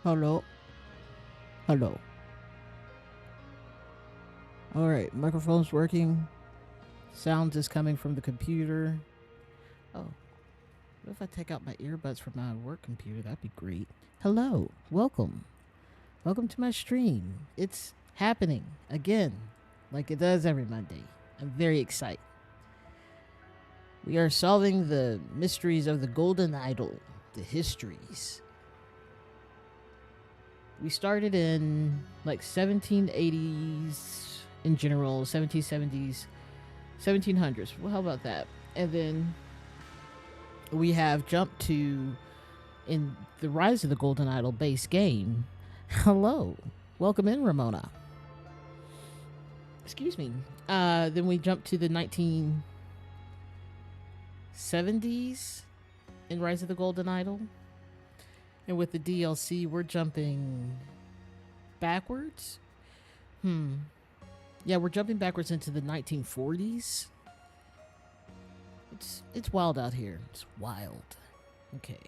Hello. Hello. All right, microphone's working. Sound is coming from the computer. Oh, what if I take out my earbuds from my work computer? That'd be great. Hello. Welcome. Welcome to my stream. It's happening again, like it does every Monday. I'm very excited. We are solving the mysteries of the Golden Idol, the histories. We started in like 1780s in general, 1770s, 1700s. Well, how about that? And then we have jumped to in the Rise of the Golden Idol base game. Hello. Welcome in, Ramona. Excuse me. Then we jumped to the 1970s in Rise of the Golden Idol. And with the DLC, we're jumping backwards. Yeah, we're jumping backwards into the 1940s. It's wild out here. It's wild. Okay.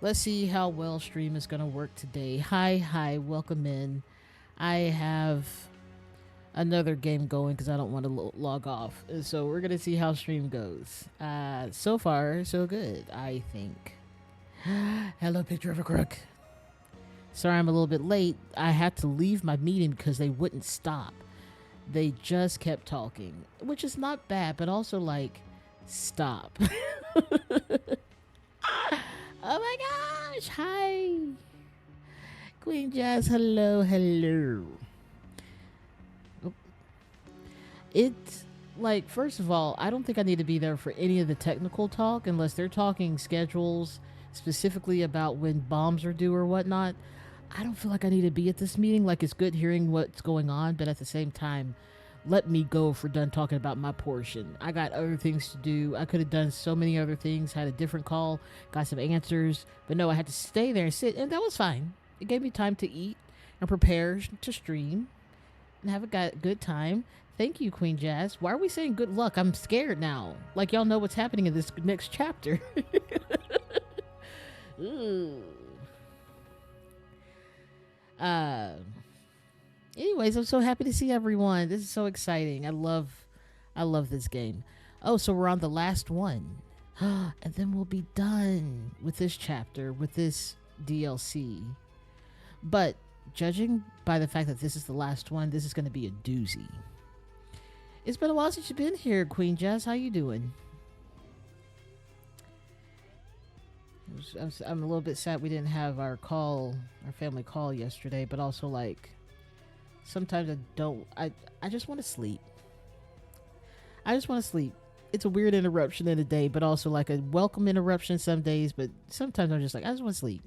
Let's see how well stream is going to work today. Hi, welcome in. I have another game going because I don't want to log off. So we're going to see how stream goes. So far, so good, I think. Hello, picture of a crook. Sorry I'm a little bit late. I had to leave my meeting because they wouldn't stop. They just kept talking, which is not bad, but also like, stop. Oh my gosh, hi. Queen Jazz, hello. It's like, first of all, I don't think I need to be there for any of the technical talk unless they're talking schedules specifically about when bombs are due or whatnot. I don't feel like I need to be at this meeting. Like, it's good hearing what's going on, but at the same time, let me go if we're done talking about my portion. I got other things to do. I could have done so many other things, had a different call, got some answers, but no, I had to stay there and sit, and that was fine. It gave me time to eat and prepare to stream and have a good time. Thank you, Queen Jazz. Why are we saying good luck? I'm scared now. Like, y'all know what's happening in this next chapter. Ooh. Anyways, I'm so happy to see everyone. This is so exciting. I love this game. Oh, so we're on the last one. And then we'll be done with this chapter, with this DLC. But judging by the fact that this is the last one, this is going to be a doozy. It's been a while since you've been here, Queen Jazz. How you doing? I'm a little bit sad we didn't have our family call yesterday, but also like sometimes I just want to sleep. I just want to sleep. It's a weird interruption in a day, but also like a welcome interruption some days, but sometimes I'm just like, I just want to sleep.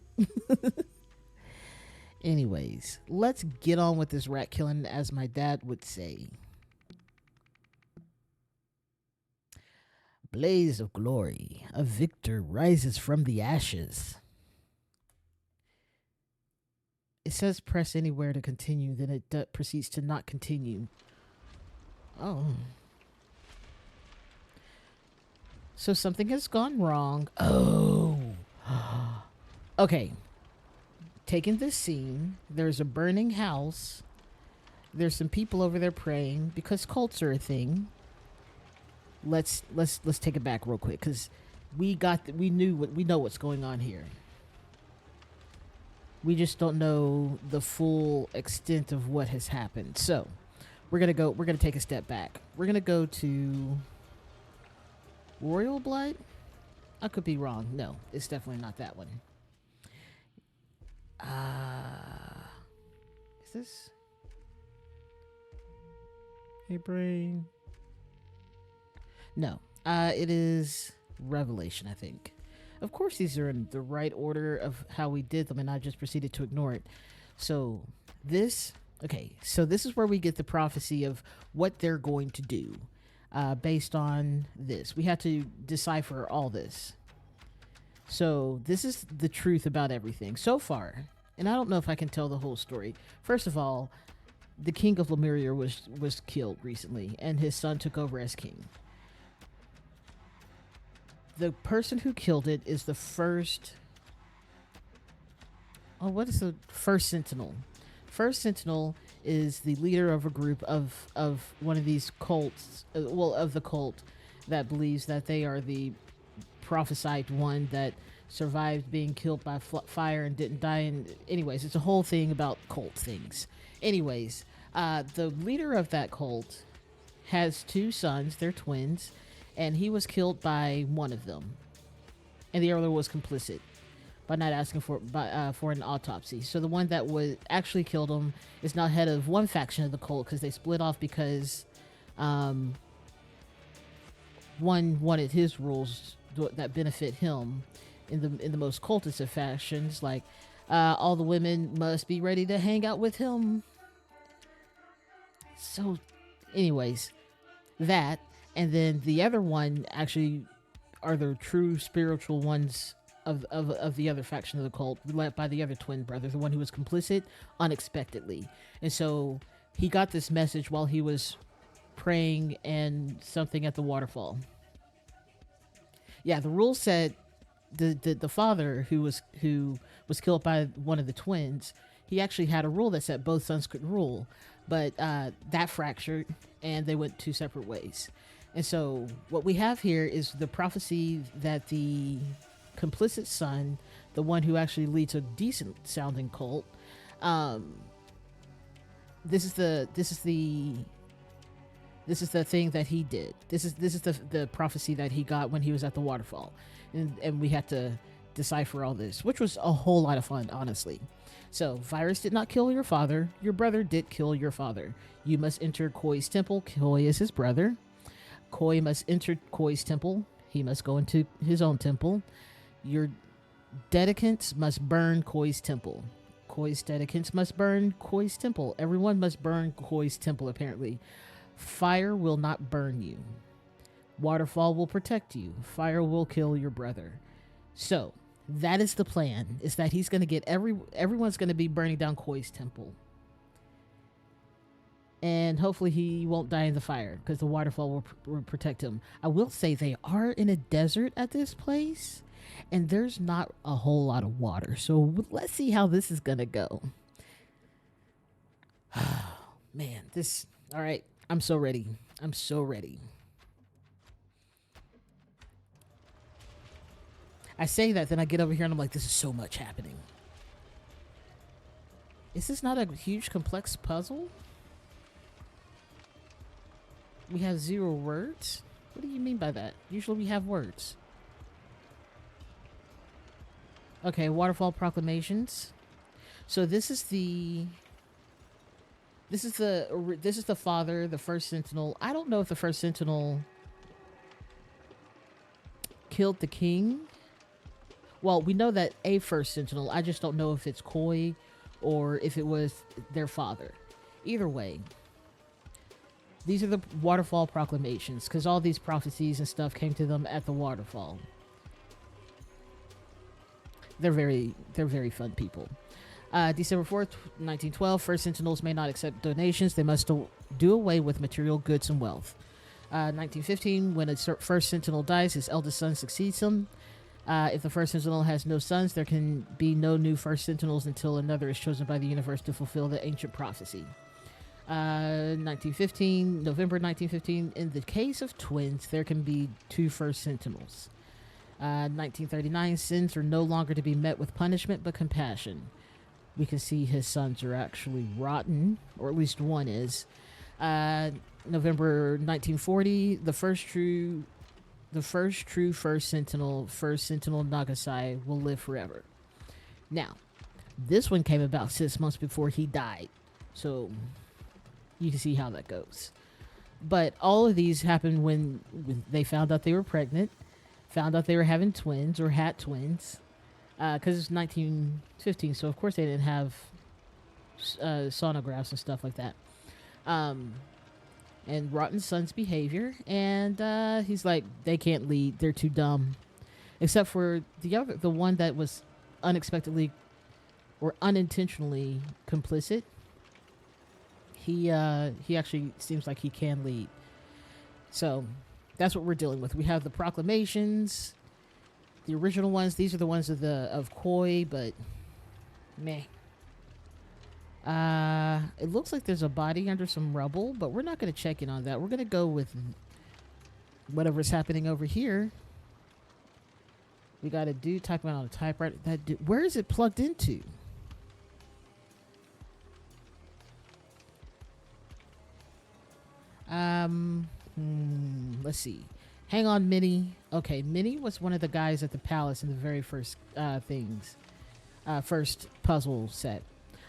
Anyways, let's get on with this rat killing, as my dad would say. Blaze of glory, a victor rises from the ashes. It says press anywhere to continue, then it proceeds to not continue. Oh. So something has gone wrong. Oh. Okay. Taking this scene, there's a burning house. There's some people over there praying because cults are a thing. Let's take it back real quick because we know what's going on here. We just don't know the full extent of what has happened. So we're gonna take a step back. We're gonna go to Royal Blood. I could be wrong. No, it's definitely not that one. Is this? Hey, brain. No, it is Revelation, I think. Of course, these are in the right order of how we did them, and I just proceeded to ignore it. So this is where we get the prophecy of what they're going to do based on this. We had to decipher all this. So this is the truth about everything so far. And I don't know if I can tell the whole story. First of all, the king of Lemuria was killed recently, and his son took over as king. The person who killed it is the first. Oh, what is the first Sentinel? First Sentinel is the leader of a group of one of these cults. Well, of the cult that believes that they are the prophesied one that survived being killed by fire and didn't die. And anyways, it's a whole thing about cult things. Anyways, the leader of that cult has two sons. They're twins, and he was killed by one of them, and the other was complicit by not asking for an autopsy. So the one that was actually killed him is now head of one faction of the cult because they split off because one wanted his rules that benefit him in the most cultist of fashions, like all the women must be ready to hang out with him. So, anyways, that, and then the other one actually are the true spiritual ones of the other faction of the cult, led by the other twin brother, the one who was complicit unexpectedly. And so he got this message while he was praying and something at the waterfall. Yeah, the rule said the father who was killed by one of the twins, he actually had a rule that said both sons could rule, but that fractured and they went two separate ways. And so what we have here is the prophecy that the complicit son, the one who actually leads a decent sounding cult, this is the thing that he did. This is the prophecy that he got when he was at the waterfall, and we had to decipher all this, which was a whole lot of fun, honestly. So, virus did not kill your father. Your brother did kill your father. You must enter Koi's temple. Koi is his brother. Koi must enter Koi's temple. He must go into his own temple. Your dedicants must burn Koi's temple. Koi's dedicants must burn Koi's temple. Everyone must burn Koi's temple, apparently. Fire will not burn you. Waterfall will protect you. Fire will kill your brother. So, that is the plan, is that he's going to get everyone's going to be burning down Koi's temple. And hopefully he won't die in the fire because the waterfall will protect him. I will say they are in a desert at this place, and there's not a whole lot of water. So let's see how this is going to go. Man, all right. I'm so ready. I'm so ready. I say that, then I get over here and I'm like, this is so much happening. Is this not a huge, complex puzzle? We have 0 words? What do you mean by that? Usually we have words. Okay, waterfall proclamations. So this is the father, the first sentinel. I don't know if the first sentinel killed the king. Well, we know that a first sentinel. I just don't know if it's Koi or if it was their father. Either way, these are the waterfall proclamations, because all these prophecies and stuff came to them at the waterfall. They're very fun people. December 4th, 1912, first sentinels may not accept donations. They must do away with material goods and wealth. 1915, when a first sentinel dies, his eldest son succeeds him. If the first sentinel has no sons, there can be no new first sentinels until another is chosen by the universe to fulfill the ancient prophecy. 1915, November 1915, in the case of twins, there can be 2 first sentinels. 1939, sins are no longer to be met with punishment but compassion. We can see his sons are actually rotten, or at least one is. November 1940, the first true first sentinel Nagasai, will live forever. Now, this one came about 6 months before he died, so you can see how that goes. But all of these happened when they found out they were pregnant, found out they were having twins or had twins, because it's 1915, so of course they didn't have sonographs and stuff like that. And rotten son's behavior, and he's like, they can't lead, they're too dumb. Except for the one that was unexpectedly or unintentionally complicit. He actually seems like he can lead. So that's what we're dealing with. We have the proclamations, The original ones, these are the ones of Koi, but meh. It looks like there's a body under some rubble, but we're not going to check in on that. We're going to go with whatever's happening over here. We got a dude typing on a typewriter. That dude, where is it plugged into? Let's see. Hang on, Minnie. Okay, Minnie was one of the guys at the palace in the very first first puzzle set.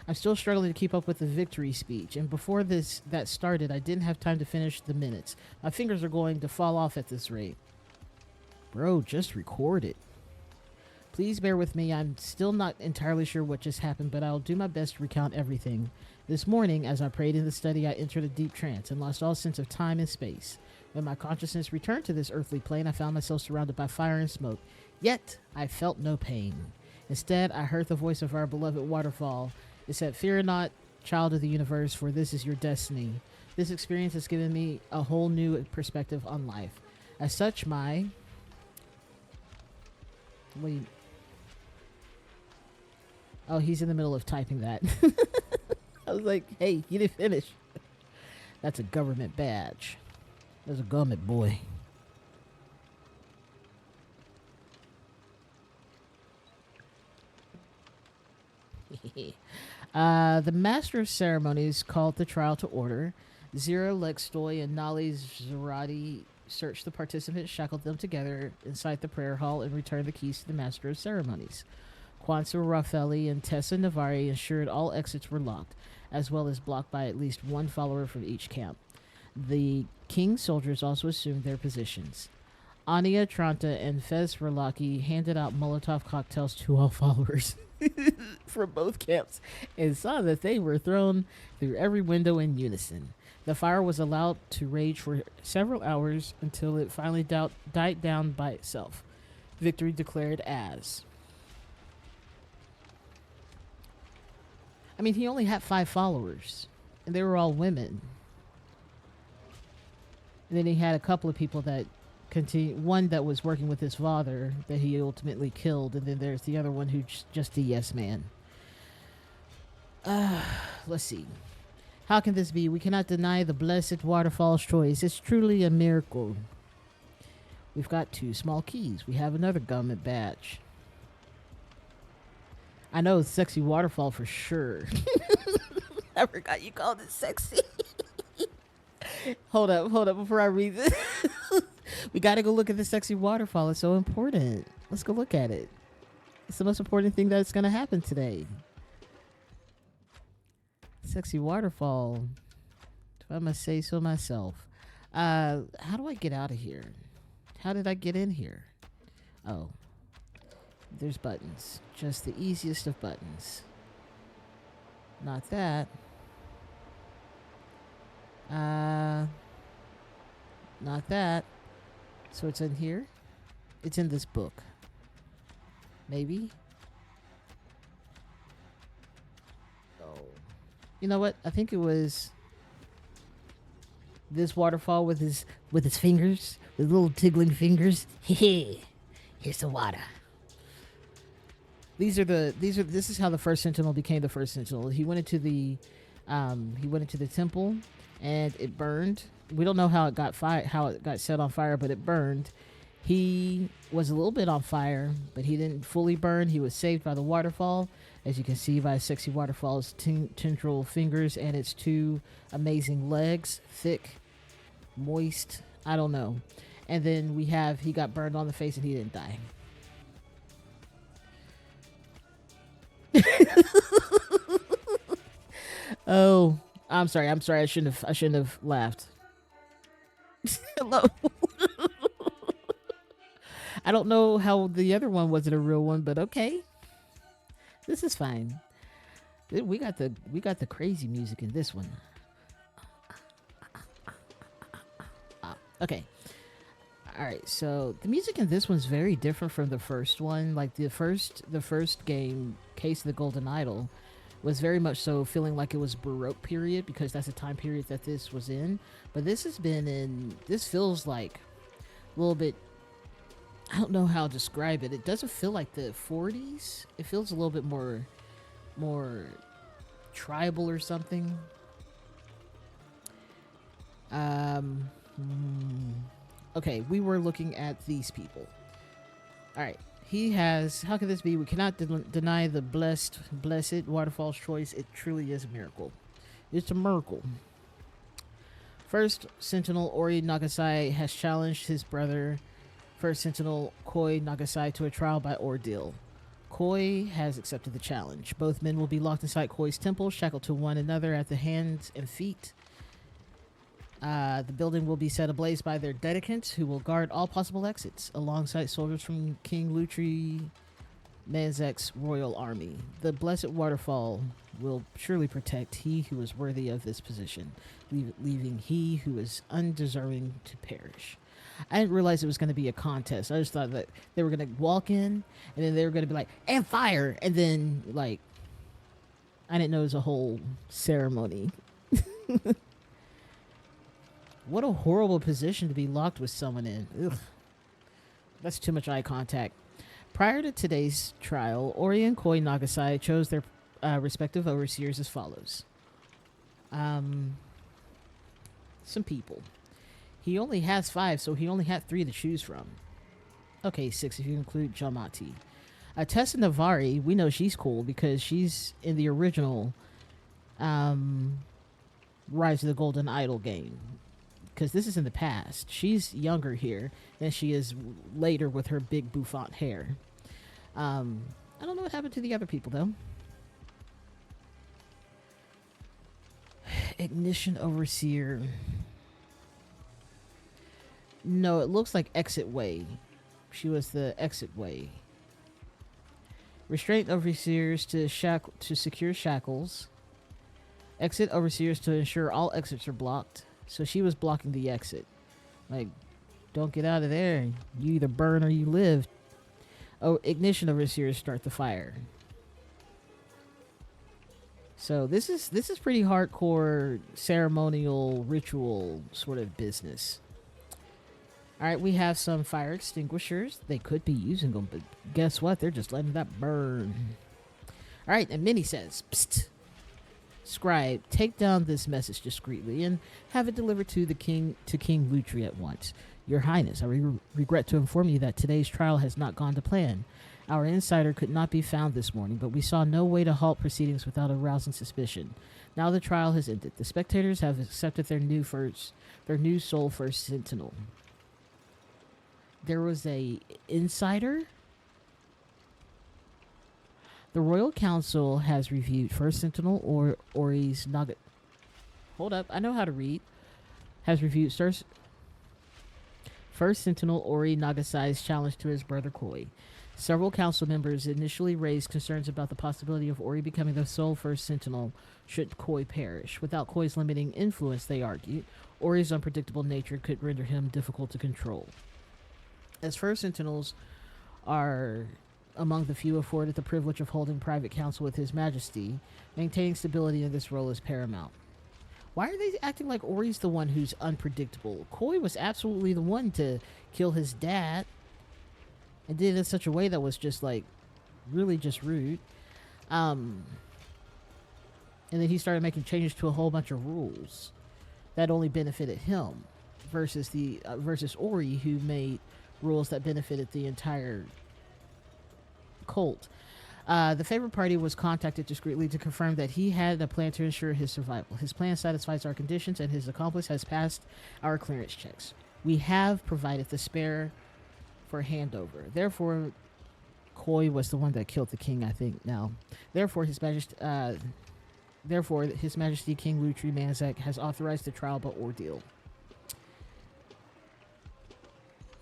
I'm still struggling to keep up with the victory speech, and before that started, I didn't have time to finish the minutes. My fingers are going to fall off at this rate. Bro, just record it. Please bear with me. I'm still not entirely sure what just happened, but I'll do my best to recount everything. This morning, as I prayed in the study, I entered a deep trance and lost all sense of time and space. When my consciousness returned to this earthly plane, I found myself surrounded by fire and smoke. Yet, I felt no pain. Instead, I heard the voice of our beloved waterfall. It said, "Fear not, child of the universe, for this is your destiny." This experience has given me a whole new perspective on life. As such, Oh, he's in the middle of typing that. I was like, hey, you didn't finish. That's a government badge. There's a government boy. The master of ceremonies called the trial to order. Zira, Lextoy, and Nali Zarati searched the participants, shackled them together inside the prayer hall, and returned the keys to the master of ceremonies. Kwanzaa Raffelli and Tessa Navari ensured all exits were locked, as well as blocked by at least one follower from each camp. The king's soldiers also assumed their positions. Ania Tranta and Fez Verlaki handed out Molotov cocktails to all followers from both camps and saw that they were thrown through every window in unison. The fire was allowed to rage for several hours until it finally died down by itself. Victory declared as... I mean, he only had 5 followers, and they were all women. And then he had a couple of people that one that was working with his father that he ultimately killed, and then there's the other one who's just a yes man. Let's see. How can this be? We cannot deny the blessed waterfall's choice. It's truly a miracle. We've got 2 small keys. We have another government badge. I know it's sexy waterfall for sure. I forgot you called it sexy. Hold up before I read this. We gotta go look at the sexy waterfall. It's so important. Let's go look at it. It's the most important thing that's gonna happen today. Sexy waterfall. If I must say so myself. How do I get out of here? How did I get in here? Oh. There's buttons. Just the easiest of buttons. Not that. Not that. So it's in here? It's in this book. Maybe? Oh. You know what? I think it was this waterfall with his fingers, with little tickling fingers. Here's the water. This is how the first sentinel became the first sentinel. He went into the temple and it burned. We don't know how it got set on fire, but it burned. He was a little bit on fire, but he didn't fully burn. He was saved by the waterfall, as you can see by Sexy Waterfall's tendril fingers and its 2 amazing legs, thick, moist, I don't know. And then he got burned on the face and he didn't die. Oh, I'm sorry. I shouldn't have laughed. Hello. I don't know how the other one wasn't a real one, but okay. This is fine. We got the crazy music in this one. Okay. All right. So the music in this one's very different from the first one. Like the first game, Case of the Golden Idol, was very much so feeling like it was Baroque period because that's the time period that this was in. But this feels like a little bit I don't know how to describe it. It doesn't feel like the 40s. It feels a little bit more tribal or something. Um, hmm. Okay, we were looking at these people. All right. He has. How can this be? We cannot deny the blessed waterfall's choice. It truly is a miracle. It's a miracle. First Sentinel Ori Nagasai has challenged his brother, First Sentinel Koi Nagasai, to a trial by ordeal. Koi has accepted the challenge. Both men will be locked inside Koi's temple, shackled to one another at the hands and feet. The building will be set ablaze by their dedicants, who will guard all possible exits, alongside soldiers from King Lutri Manzek's royal army. The blessed waterfall will surely protect he who is worthy of this position, leaving he who is undeserving to perish. I didn't realize it was going to be a contest. I just thought that they were going to walk in, and then they were going to be like, and fire! And then, like, I didn't know it was a whole ceremony. What a horrible position to be locked with someone in. Ugh. That's too much eye contact. Prior to today's trial, Ori and Koi Nagasai chose their respective overseers as follows. Some people. He only has 5, so he only had 3 to choose from. Okay, 6 if you include Jamati. Tessa Navari, we know she's cool because she's in the original Rise of the Golden Idol game. Because this is in the past. She's younger here than she is later with her big bouffant hair. I don't know what happened to the other people, though. Ignition Overseer. No, it looks like Exit Way. She was the Exit Way. Restraint Overseers to secure shackles. Exit Overseers to ensure all exits are blocked. So she was blocking the exit. Like, don't get out of there. You either burn or you live. Oh, Ignition Overseers start the fire. So this is pretty hardcore ceremonial ritual sort of business. All right, we have some fire extinguishers. They could be using them, but guess what? They're just letting that burn. All right, and Minnie says, psst. Scribe, take down this message discreetly and have it delivered to King Lutri at once. Your Highness, I regret to inform you that today's trial has not gone to plan. Our insider could not be found this morning, but we saw no way to halt proceedings without arousing suspicion. Now the trial has ended. The spectators have accepted their new sole first sentinel. There was a insider? The Royal Council has reviewed First Sentinel Ori's Naga. Hold up, I know how to read. Has reviewed First Sentinel Ori Nagasai's challenge to his brother Koi. Several council members initially raised concerns about the possibility of Ori becoming the sole First Sentinel should Koi perish. Without Koi's limiting influence, they argued, Ori's unpredictable nature could render him difficult to control. As First Sentinels are among the few afforded the privilege of holding private counsel with His Majesty, maintaining stability in this role is paramount. Why are they acting like Ori's the one who's unpredictable? Koi was absolutely the one to kill his dad, and did it in such a way that was just like really just rude. And then he started making changes to a whole bunch of rules that only benefited him, versus Ori, who made rules that benefited the entire cult. The favorite party was contacted discreetly to confirm that he had a plan to ensure his survival. His plan satisfies our conditions, and his accomplice has passed our clearance checks. We have provided the spare for handover. Therefore, Koi was the one that killed the king, I think. Now, therefore, His Majesty King Lutri Manzek has authorized the trial by ordeal.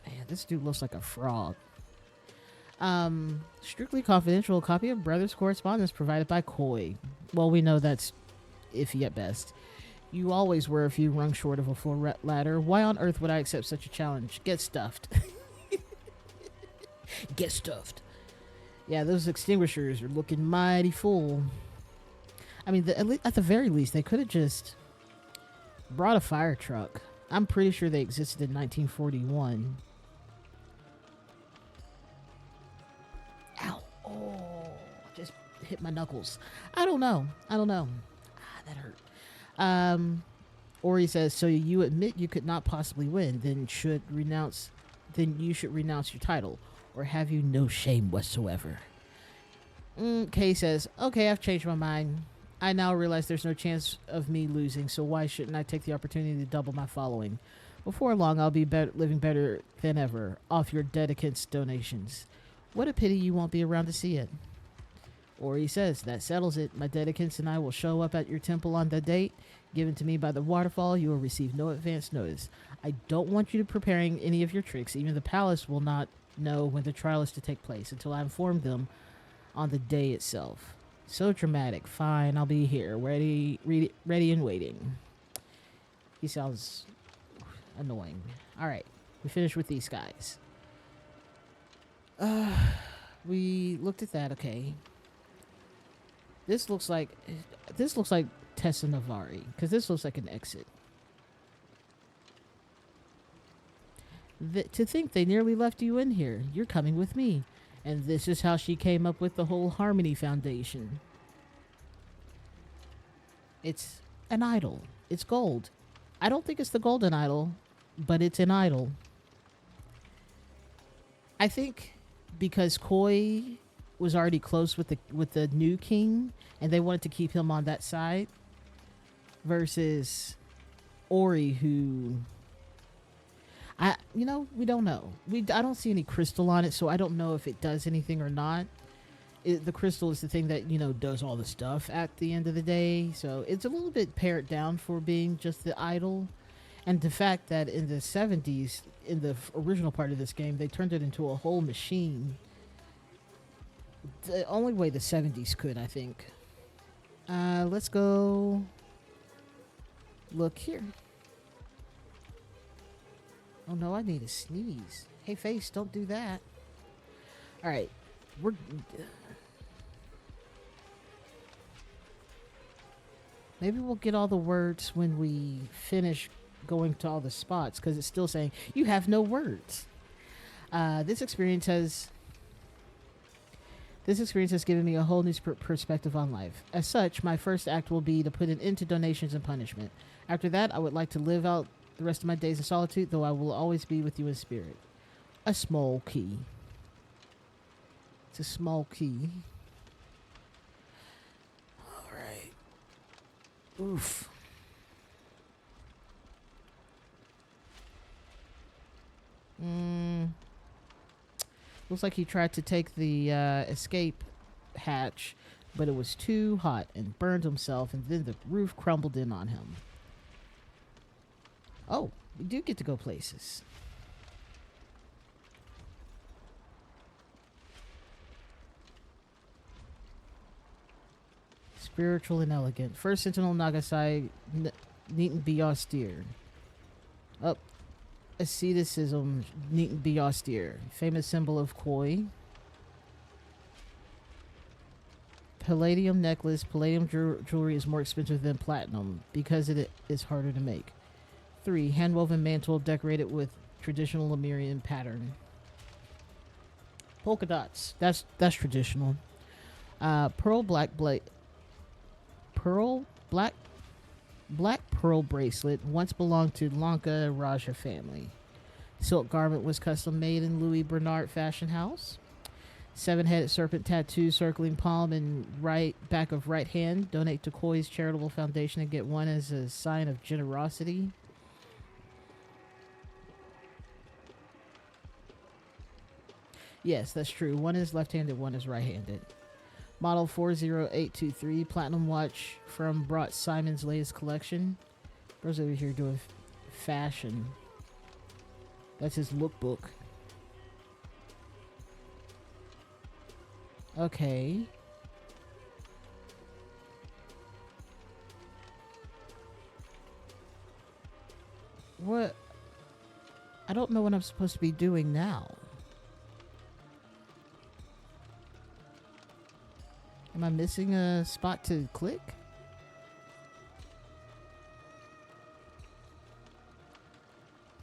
Man, this dude looks like a frog. Strictly confidential, copy of brother's correspondence provided by Koi. Well, we know that's iffy at best. You always were a few rungs short of a full ladder. Why on earth would I accept such a challenge? Get stuffed. Get stuffed. Yeah, those extinguishers are looking mighty full. I mean, at the very least, they could have just brought a fire truck. I'm pretty sure they existed in 1941. hit my knuckles. I don't know. I don't know. Ah, that hurt. Um, Ori says, so you admit you could not possibly win, then you should renounce your title, or have you no shame whatsoever? Kay says, okay, I've changed my mind. I now realize there's no chance of me losing, so why shouldn't I take the opportunity to double my following? Before long, I'll be living better than ever, off your dedicants' donations. What a pity you won't be around to see it. Or he says, that settles it. My dedicants and I will show up at your temple on the date given to me by the waterfall. You will receive no advance notice. I don't want you to preparing any of your tricks. Even the palace will not know when the trial is to take place until I inform them on the day itself. So dramatic. Fine, I'll be here, ready and waiting. He sounds annoying. All right, we finished with these guys. We looked at that. Okay. This looks like Tessa Navari, because this looks like an exit. To think they nearly left you in here. You're coming with me. And this is how she came up with the whole Harmony Foundation. It's an idol. It's gold. I don't think it's the golden idol, but it's an idol. I think because Koi was already close with the new king, and they wanted to keep him on that side, versus Ori, who we don't know. I don't see any crystal on it, so I don't know if it does anything or not. The crystal is the thing that does all the stuff at the end of the day, so it's a little bit pared down for being just the idol. And the fact that in the 70s, in the original part of this game, they turned it into a whole machine. The only way the 70s could, I think. Let's go look here. Oh no, I need a sneeze. Hey, face, don't do that. All right, maybe we'll get all the words when we finish going to all the spots, because it's still saying you have no words. This experience has given me a whole new perspective on life. As such, my first act will be to put an end to donations and punishment. After that, I would like to live out the rest of my days in solitude, though I will always be with you in spirit. A small key. It's a small key. All right. Oof. Looks like he tried to take the escape hatch, but it was too hot and burned himself, and then the roof crumbled in on him. Oh, we do get to go places. Spiritual and elegant. First Sentinel Nagasai needn't be austere. Up. Asceticism needn't be austere. Famous symbol of Koi. Palladium necklace. Palladium jewelry is more expensive than platinum because it is harder to make. 3. Handwoven mantle decorated with traditional Lemurian pattern. Polka dots. That's traditional. Pearl black pearl bracelet once belonged to Lanka Raja family. Silk garment was custom made in Louis Bernard fashion house. 7-headed serpent tattoo circling palm and back of right hand. Donate to Koi's charitable foundation and get one as a sign of generosity. Yes, that's true. One is left-handed, one is right-handed. Model 40823, platinum watch from Brought Simon's latest collection. Bro's over here doing fashion. That's his lookbook. Okay. What? I don't know what I'm supposed to be doing now. Am I missing a spot to click?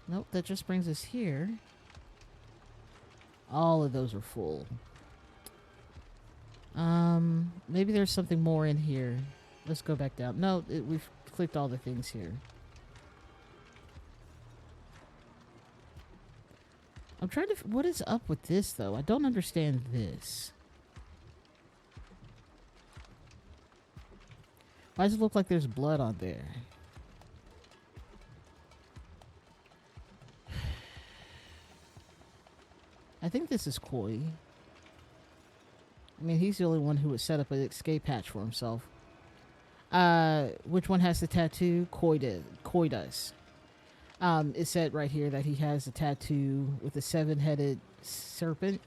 Nope, that just brings us here. All of those are full. Maybe there's something more in here. Let's go back down. No, we've clicked all the things here. I'm trying to. What is up with this though? I don't understand this. Why does it look like there's blood on there? I think this is Koi. I mean, he's the only one who would set up an escape hatch for himself. Which one has the tattoo? Koi did. Koi does. It said right here that he has a tattoo with a 7-headed serpent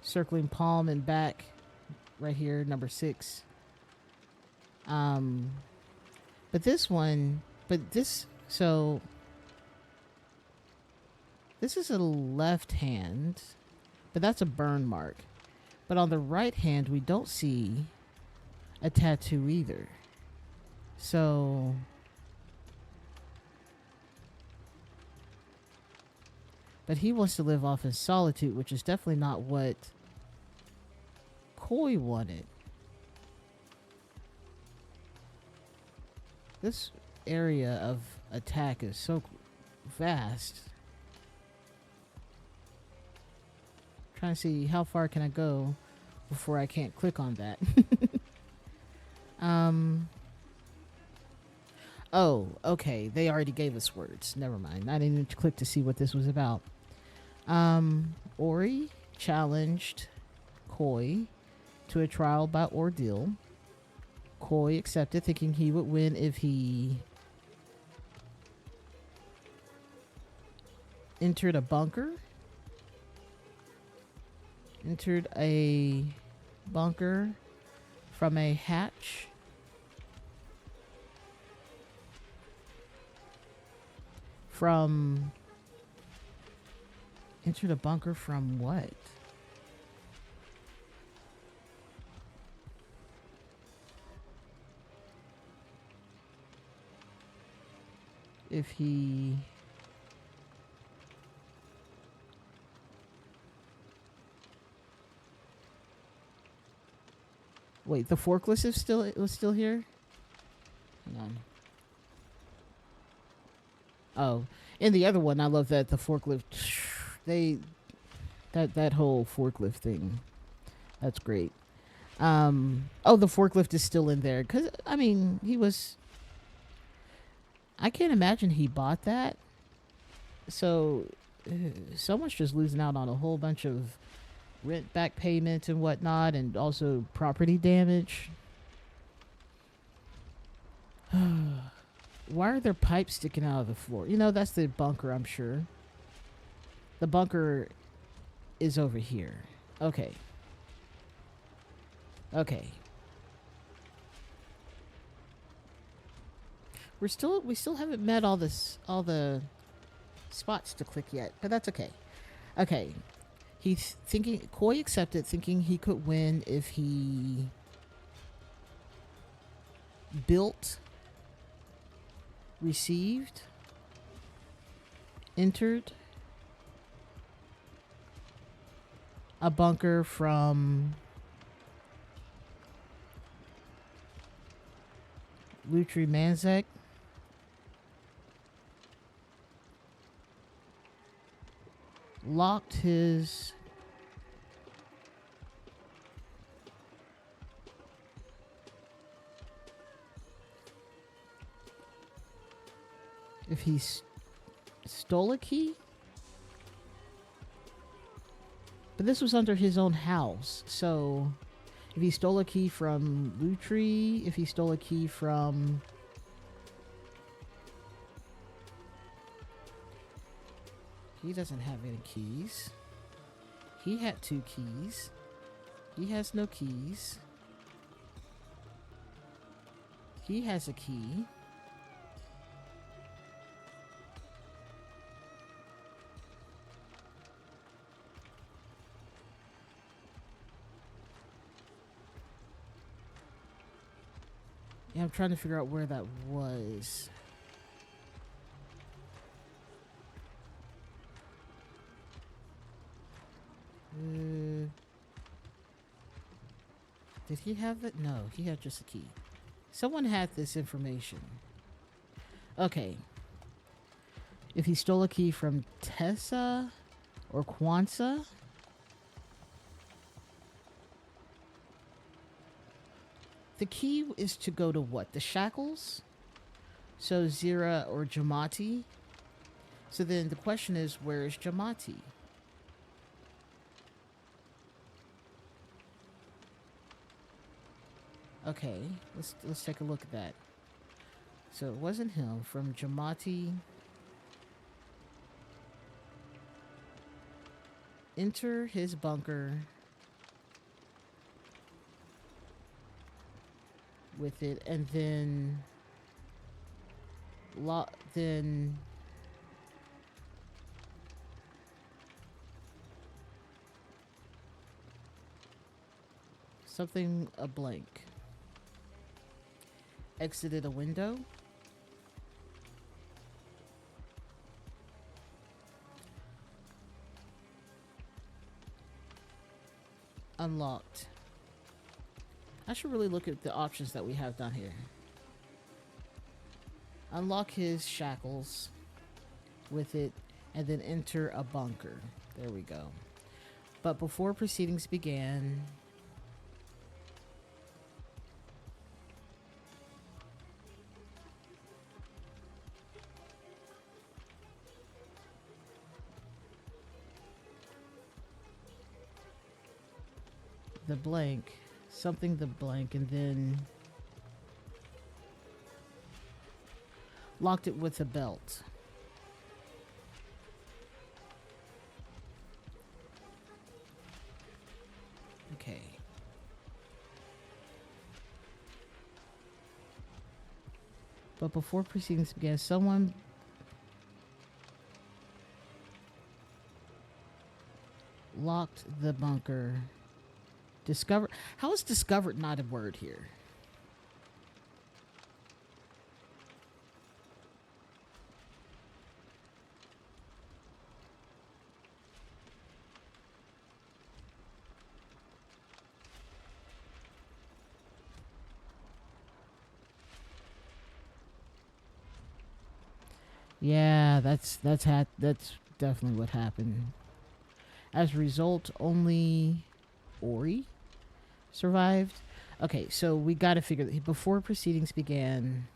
circling palm and back. Right here, number 6. But this one, so this is a left hand, but that's a burn mark. But on the right hand, we don't see a tattoo either. So but he wants to live off in solitude, which is definitely not what Koi wanted. This area of attack is so vast. Trying to see how far can I go before I can't click on that. Oh, okay. They already gave us words. Never mind. I didn't even click to see what this was about. Ori challenged Koi to a trial by ordeal. Koi accepted, thinking he would win if he entered a bunker. Entered a bunker from a hatch. Entered a bunker from what? If he wait, the forklift was still here? Hang on. Oh, and the other one, I love that the forklift. That whole forklift thing, that's great. Oh, the forklift is still in there because I mean he was. I can't imagine he bought that. So, someone's just losing out on a whole bunch of rent back payments and whatnot, and also property damage. Why are there pipes sticking out of the floor? You know, that's the bunker, I'm sure. The bunker is over here. Okay. Okay. We still haven't met all the spots to click yet, but that's okay. Okay. He's thinking Koi accepted, thinking he could win if he built, received, entered a bunker from Lutri Manzek. Locked his if he stole a key, but this was under his own house. So if he stole a key from Lutri, if he stole a key from he doesn't have any keys. He had 2 keys. He has no keys. He has a key. Yeah, I'm trying to figure out where that was. Did he have it? No, he had just a key. Someone had this information. Okay. If he stole a key from Tessa or Kwanzaa. The key is to go to what? The shackles? So Zira or Jamati? So then the question is, where is Jamati? Okay, let's take a look at that. So it wasn't him. From Jamati, enter his bunker with it, and then then something a blank. Exited a window. Unlocked. I should really look at the options that we have down here. Unlock his shackles with it, and then enter a bunker. There we go. But before proceedings began, the blank, something the blank, and then locked it with a belt. Okay. But before proceedings began, someone locked the bunker. Discover. How is discovered not a word here? Yeah, that's definitely what happened. As a result, only Ori survived. Okay, so we got to figure that before proceedings began.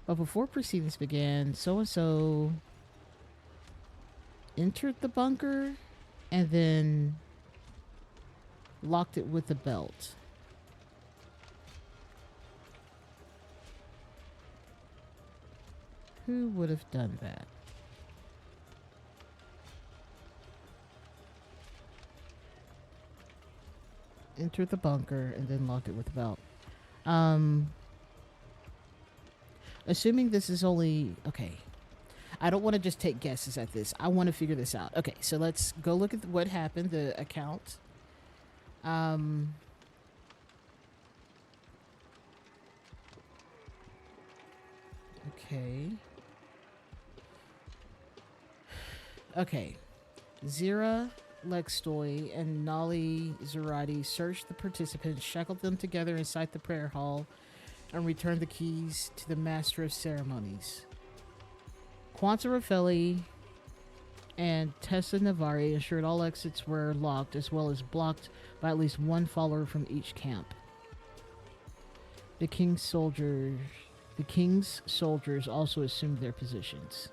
But before proceedings began, so and so entered the bunker and then locked it with a belt. Who would have done that? Entered the bunker and then locked it with a belt. Assuming this is only okay. I don't want to just take guesses at this. I want to figure this out. Okay, so let's go look at what happened, the account. Okay. Okay. Zira, Lextoy, and Nali Zerati searched the participants, shackled them together inside the prayer hall, and returned the keys to the master of ceremonies. Kwanzaa Raffelli and Tessa Navari ensured all exits were locked, as well as blocked by at least one follower from each camp. The king's soldiers also assumed their positions.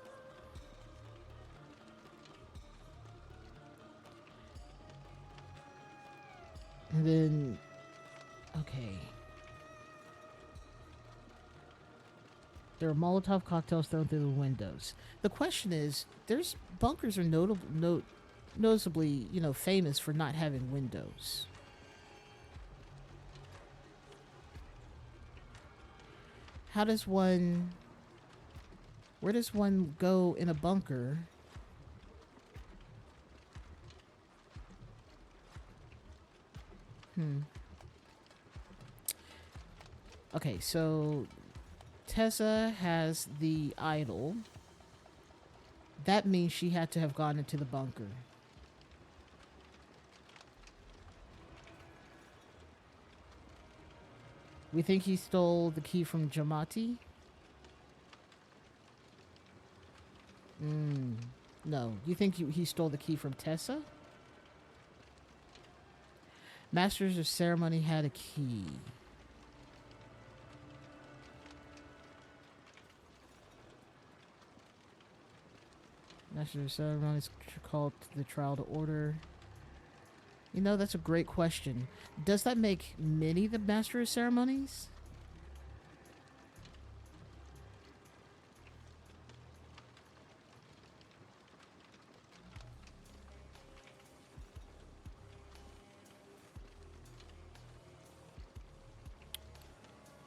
And then, okay. There are Molotov cocktails thrown through the windows. The question is, there's bunkers are noticeably, famous for not having windows. Where does one go in a bunker? Okay, so Tessa has the idol, that means she had to have gone into the bunker. We think he stole the key from Jamati? No. You think he stole the key from Tessa? Masters of Ceremony had a key. Masters of Ceremony is called the trial to order. You know, that's a great question. Does that make Minnie the Master of Ceremonies?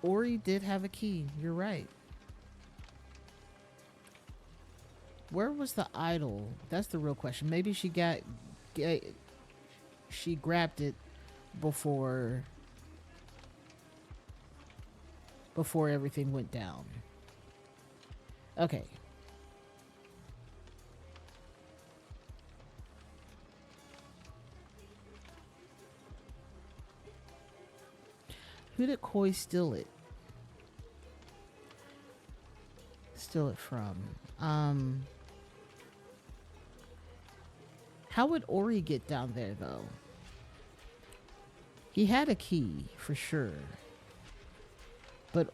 Ori did have a key. You're right. Where was the idol? That's the real question. Maybe she grabbed it before everything went down. Okay. Who did Koi steal it? Steal it from? How would Ori get down there though? He had a key for sure. But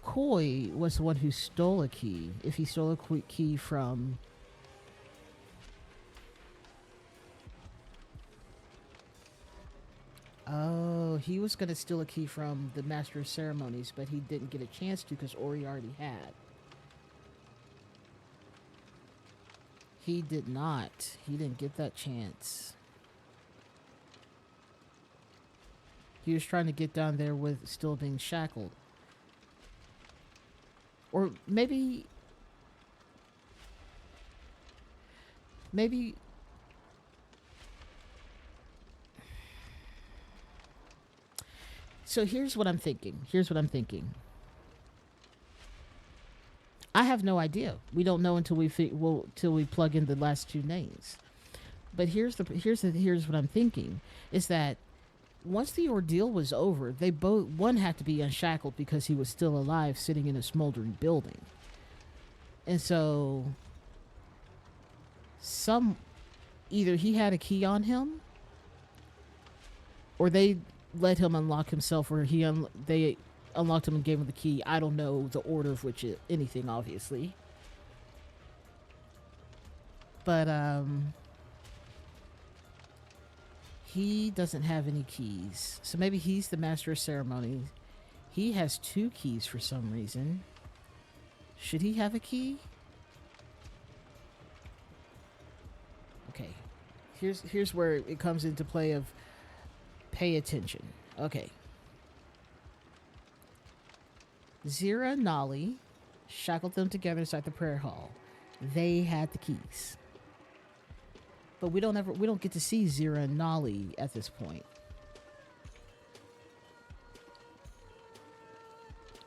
Koi was the one who stole a key. If he stole a key from... Oh, he was going to steal a key from the Master of Ceremonies, but he didn't get a chance to because Ori already had. He did not. He didn't get that chance. He was trying to get down there with still being shackled. Or maybe... So here's what I'm thinking. I have no idea. We don't know until we plug in the last two names. But here's what I'm thinking is that once the ordeal was over, one had to be unshackled because he was still alive, sitting in a smoldering building, and so either he had a key on him, or they let him unlock himself, or they unlocked him and gave him the key. I don't know the order of anything, obviously. But he doesn't have any keys. So maybe he's the Master of Ceremony. He has 2 keys for some reason. Should he have a key? Okay. Here's where it comes into play of pay attention. Okay. Zira and Nolly shackled them together inside the prayer hall. They had the keys. But we don't get to see Zira and Nolly at this point.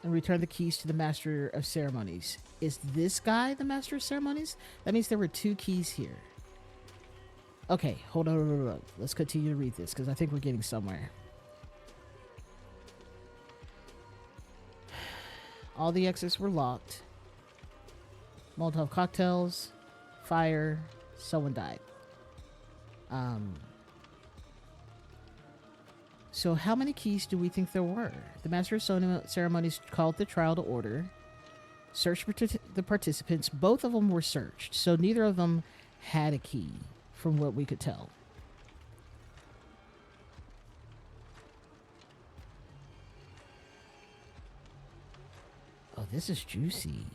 And return the keys to the Master of Ceremonies. Is this guy the Master of Ceremonies? That means there were 2 keys here. Okay, hold on. Let's continue to read this because I think we're getting somewhere. All the exits were locked. Molotov cocktails, fire, someone died. So how many keys do we think there were? The Master of Ceremonies called the trial to order. Searched the participants. Both of them were searched, so neither of them had a key, from what we could tell. Oh, this is juicy.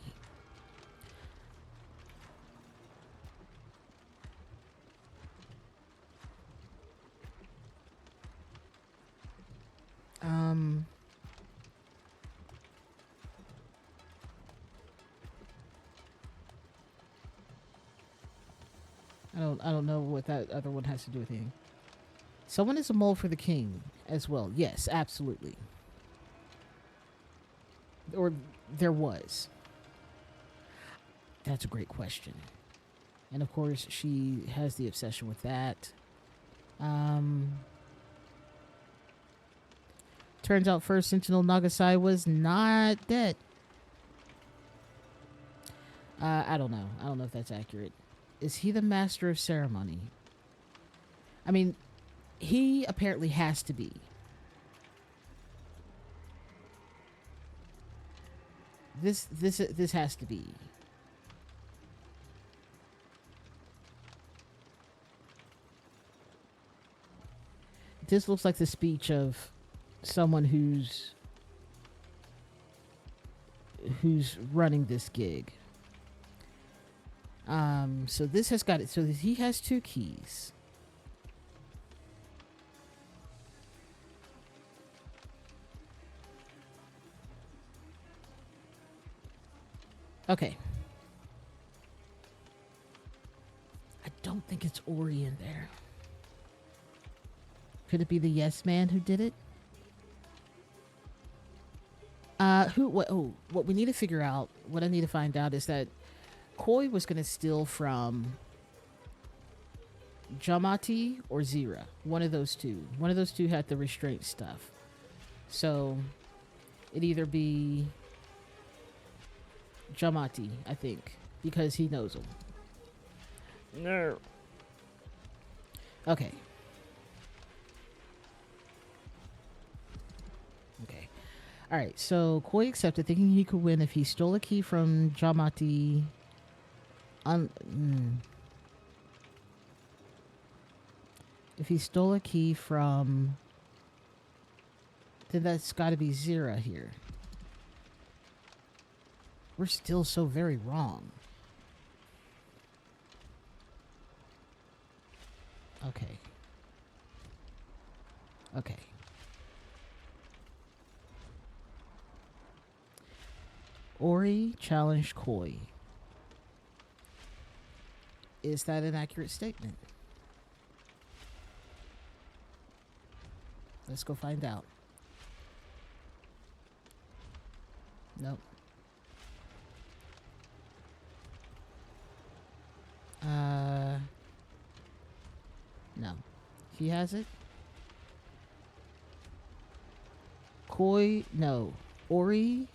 I don't know what that other one has to do with anything. Someone is a mole for the king as well. Yes, absolutely. Or there was? That's a great question. And of course, she has the obsession with that. Um, Turns out First Sentinel Nagasai was not dead. I don't know. I don't know if that's accurate. Is he the master of ceremony? I mean, he apparently has to be. This has to be. This looks like the speech of someone who's running this gig. So this has got it. So he has two keys. Okay. I don't think it's Ori in there. Could it be the Yes Man who did it? What we need to figure out, what I need to find out is that Koi was going to steal from Jamati or Zira. One of those two. One of those two had the restraint stuff. So it'd either be Jamati, I think, because he knows him. No. Okay. Okay. All right. So Koi accepted, thinking he could win if he stole a key from Jamati. If he stole a key from, then that's got to be Zira here. We're still so very wrong. Okay. Okay. Ori challenged Koi. Is that an accurate statement? Let's go find out. Nope. No. He has it? Koi, no. Ori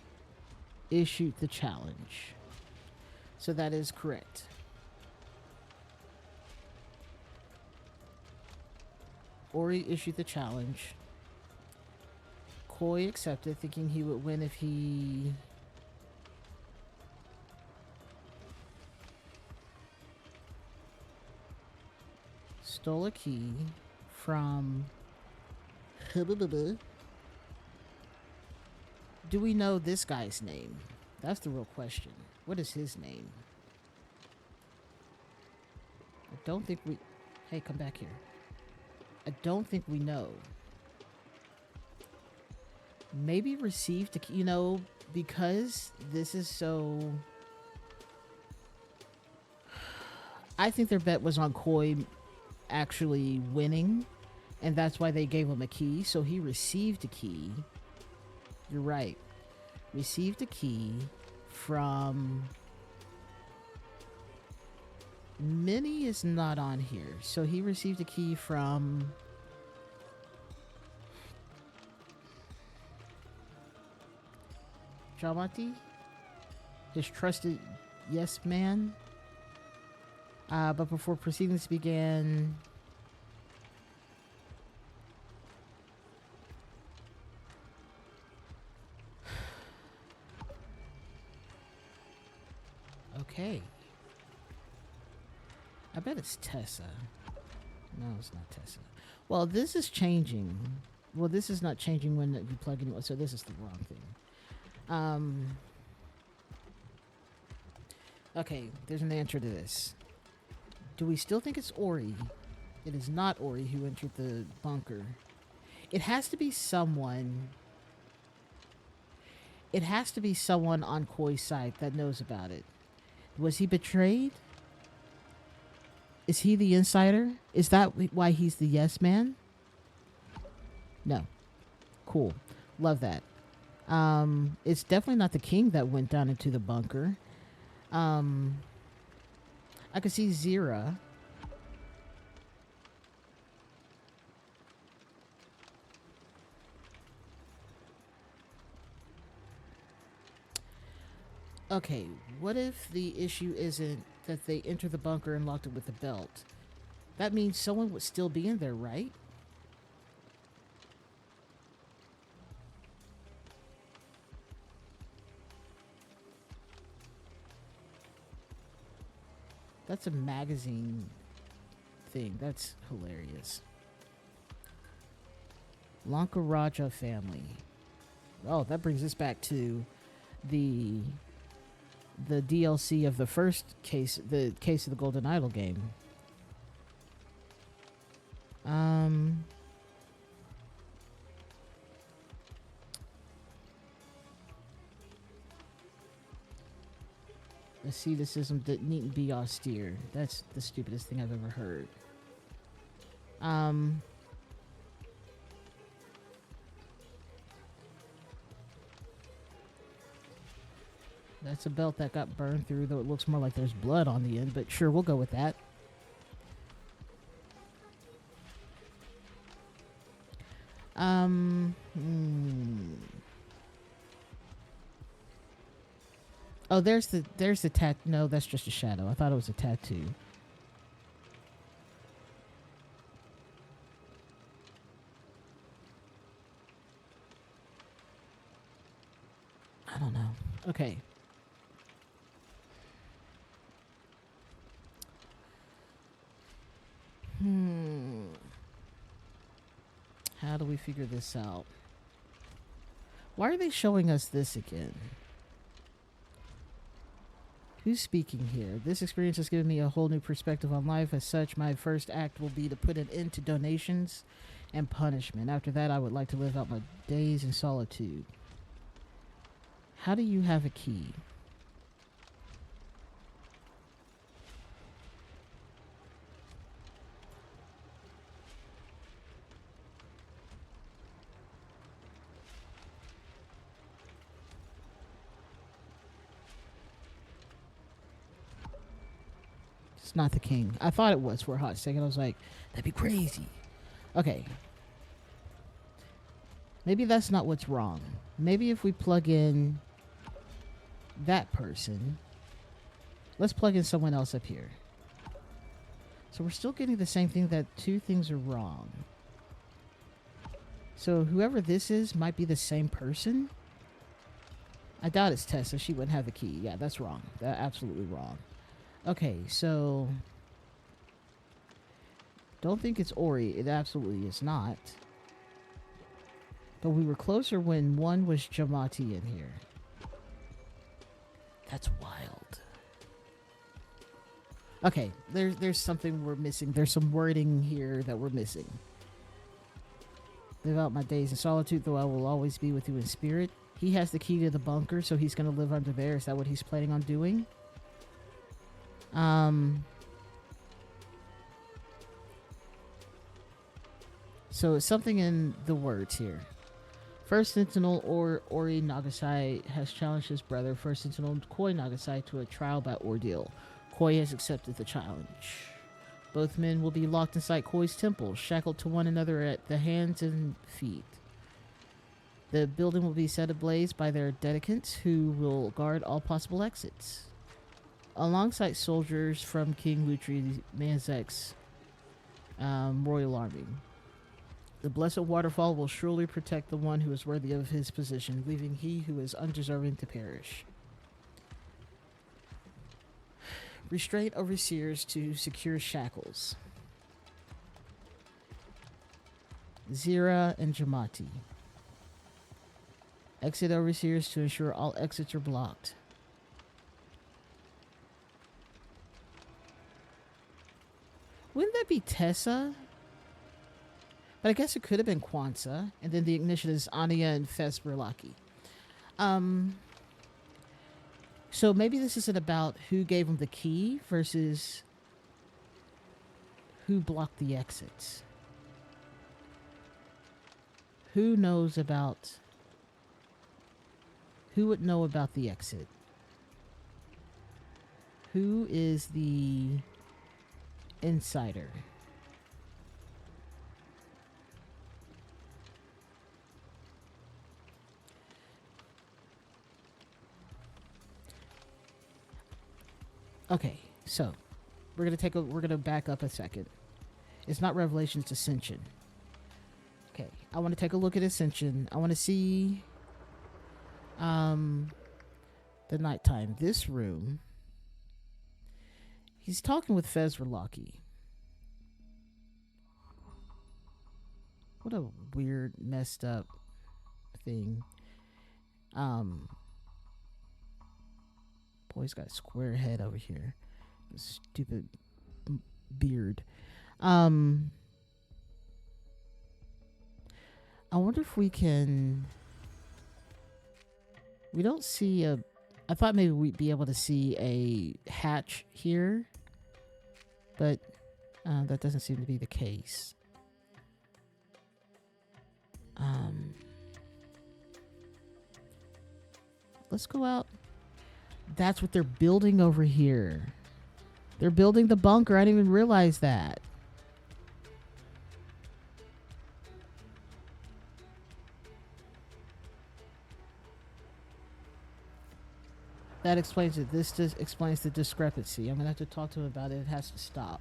issued the challenge. So that is correct. Ori issued the challenge. Koi accepted, thinking he would win if he stole a key from. Do we know this guy's name? That's the real question. What is his name? I don't think we. Hey, come back here. I don't think we know. Maybe received a key, because this is so. I think their bet was on Koi actually winning, and that's why they gave him a key. So he received a key. You're right. Received a key from. Minnie is not on here. So he received a key from. Jamati, his trusted yes man. But before proceedings began, okay. I bet it's Tessa. No, it's not Tessa. Well, this is changing. Well, this is not changing when you plug in. So this is the wrong thing. Okay, there's an answer to this. Do we still think it's Ori? It is not Ori who entered the bunker. It has to be someone. It has to be someone on Koi's side that knows about it. Was he betrayed? Is he the insider? Is that why he's the yes man? No. Cool. Love that. It's definitely not the king that went down into the bunker. Um, I could see Zira. Okay, what if the issue isn't that they entered the bunker and locked it with a belt? That means someone would still be in there, right? That's a magazine thing. That's hilarious. Lanka Raja family. Oh, that brings us back to the the DLC of the first case, the case of the Golden Idol game. Um, asceticism that needn't be austere. That's the stupidest thing I've ever heard. Um, that's a belt that got burned through, though it looks more like there's blood on the end, but sure, we'll go with that. Oh, there's the tat. No, that's just a shadow. I thought it was a tattoo. I don't know. Okay. Hmm. How do we figure this out? Why are they showing us this again? Who's speaking here? This experience has given me a whole new perspective on life. As such, my first act will be to put an end to donations and punishment. After that, I would like to live out my days in solitude. How do you have a key? It's not the king. I thought it was for a hot second. I was like, that'd be crazy. Okay. Maybe that's not what's wrong. Maybe if we plug in that person, let's plug in someone else up here. So we're still getting the same thing, that two things are wrong. So whoever this is might be the same person. I doubt it's Tessa. She wouldn't have the key. Yeah, that's wrong. That's absolutely wrong. Okay, so don't think it's Ori. It absolutely is not. But we were closer when one was Jamati in here. That's wild. Okay, there's something we're missing. There's some wording here that we're missing. Live out my days in solitude, though I will always be with you in spirit. He has the key to the bunker, so he's going to live under there. Is that what he's planning on doing? So it's something in the words here. First Sentinel Ori Nagasai has challenged his brother, First Sentinel Koi Nagasai, to a trial by ordeal. Koi has accepted the challenge. Both men will be locked inside Koi's temple, shackled to one another at the hands and feet. The building will be set ablaze by their dedicants, who will guard all possible exits, alongside soldiers from King Lutri Manzek's royal army. The blessed waterfall will surely protect the one who is worthy of his position, leaving he who is undeserving to perish. Restraint overseers to secure shackles. Zira and Jamati. Exit overseers to ensure all exits are blocked. Wouldn't that be Tessa? But I guess it could have been Kwanzaa, and then the ignition is Anya and Fes Berlaki. So maybe this isn't about who gave him the key versus who blocked the exits. Who knows about Who would know about the exit? Who is the insider? Okay, so we're gonna back up a second. It's not Revelation, it's Ascension. Okay, I want to take a look at Ascension. I want to see um the nighttime. This room. He's talking with Fezralaki. What a weird, messed up thing. Um Boy's got a square head over here. Stupid beard. Um I wonder if we can. We don't see a. I thought maybe we'd be able to see a hatch here, but that doesn't seem to be the case. Let's go out. That's what they're building over here. They're building the bunker. I didn't even realize that. That explains it. This just explains the discrepancy. I'm gonna have to talk to him about it. It has to stop.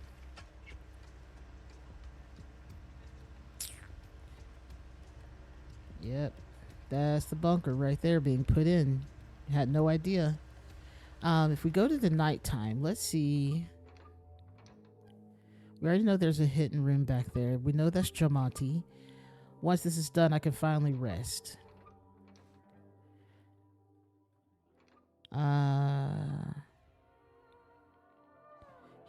Yep. That's the bunker right there being put in. Had no idea. If we go to the nighttime, let's see. We already know there's a hidden room back there. We know that's Jamati. Once this is done, I can finally rest.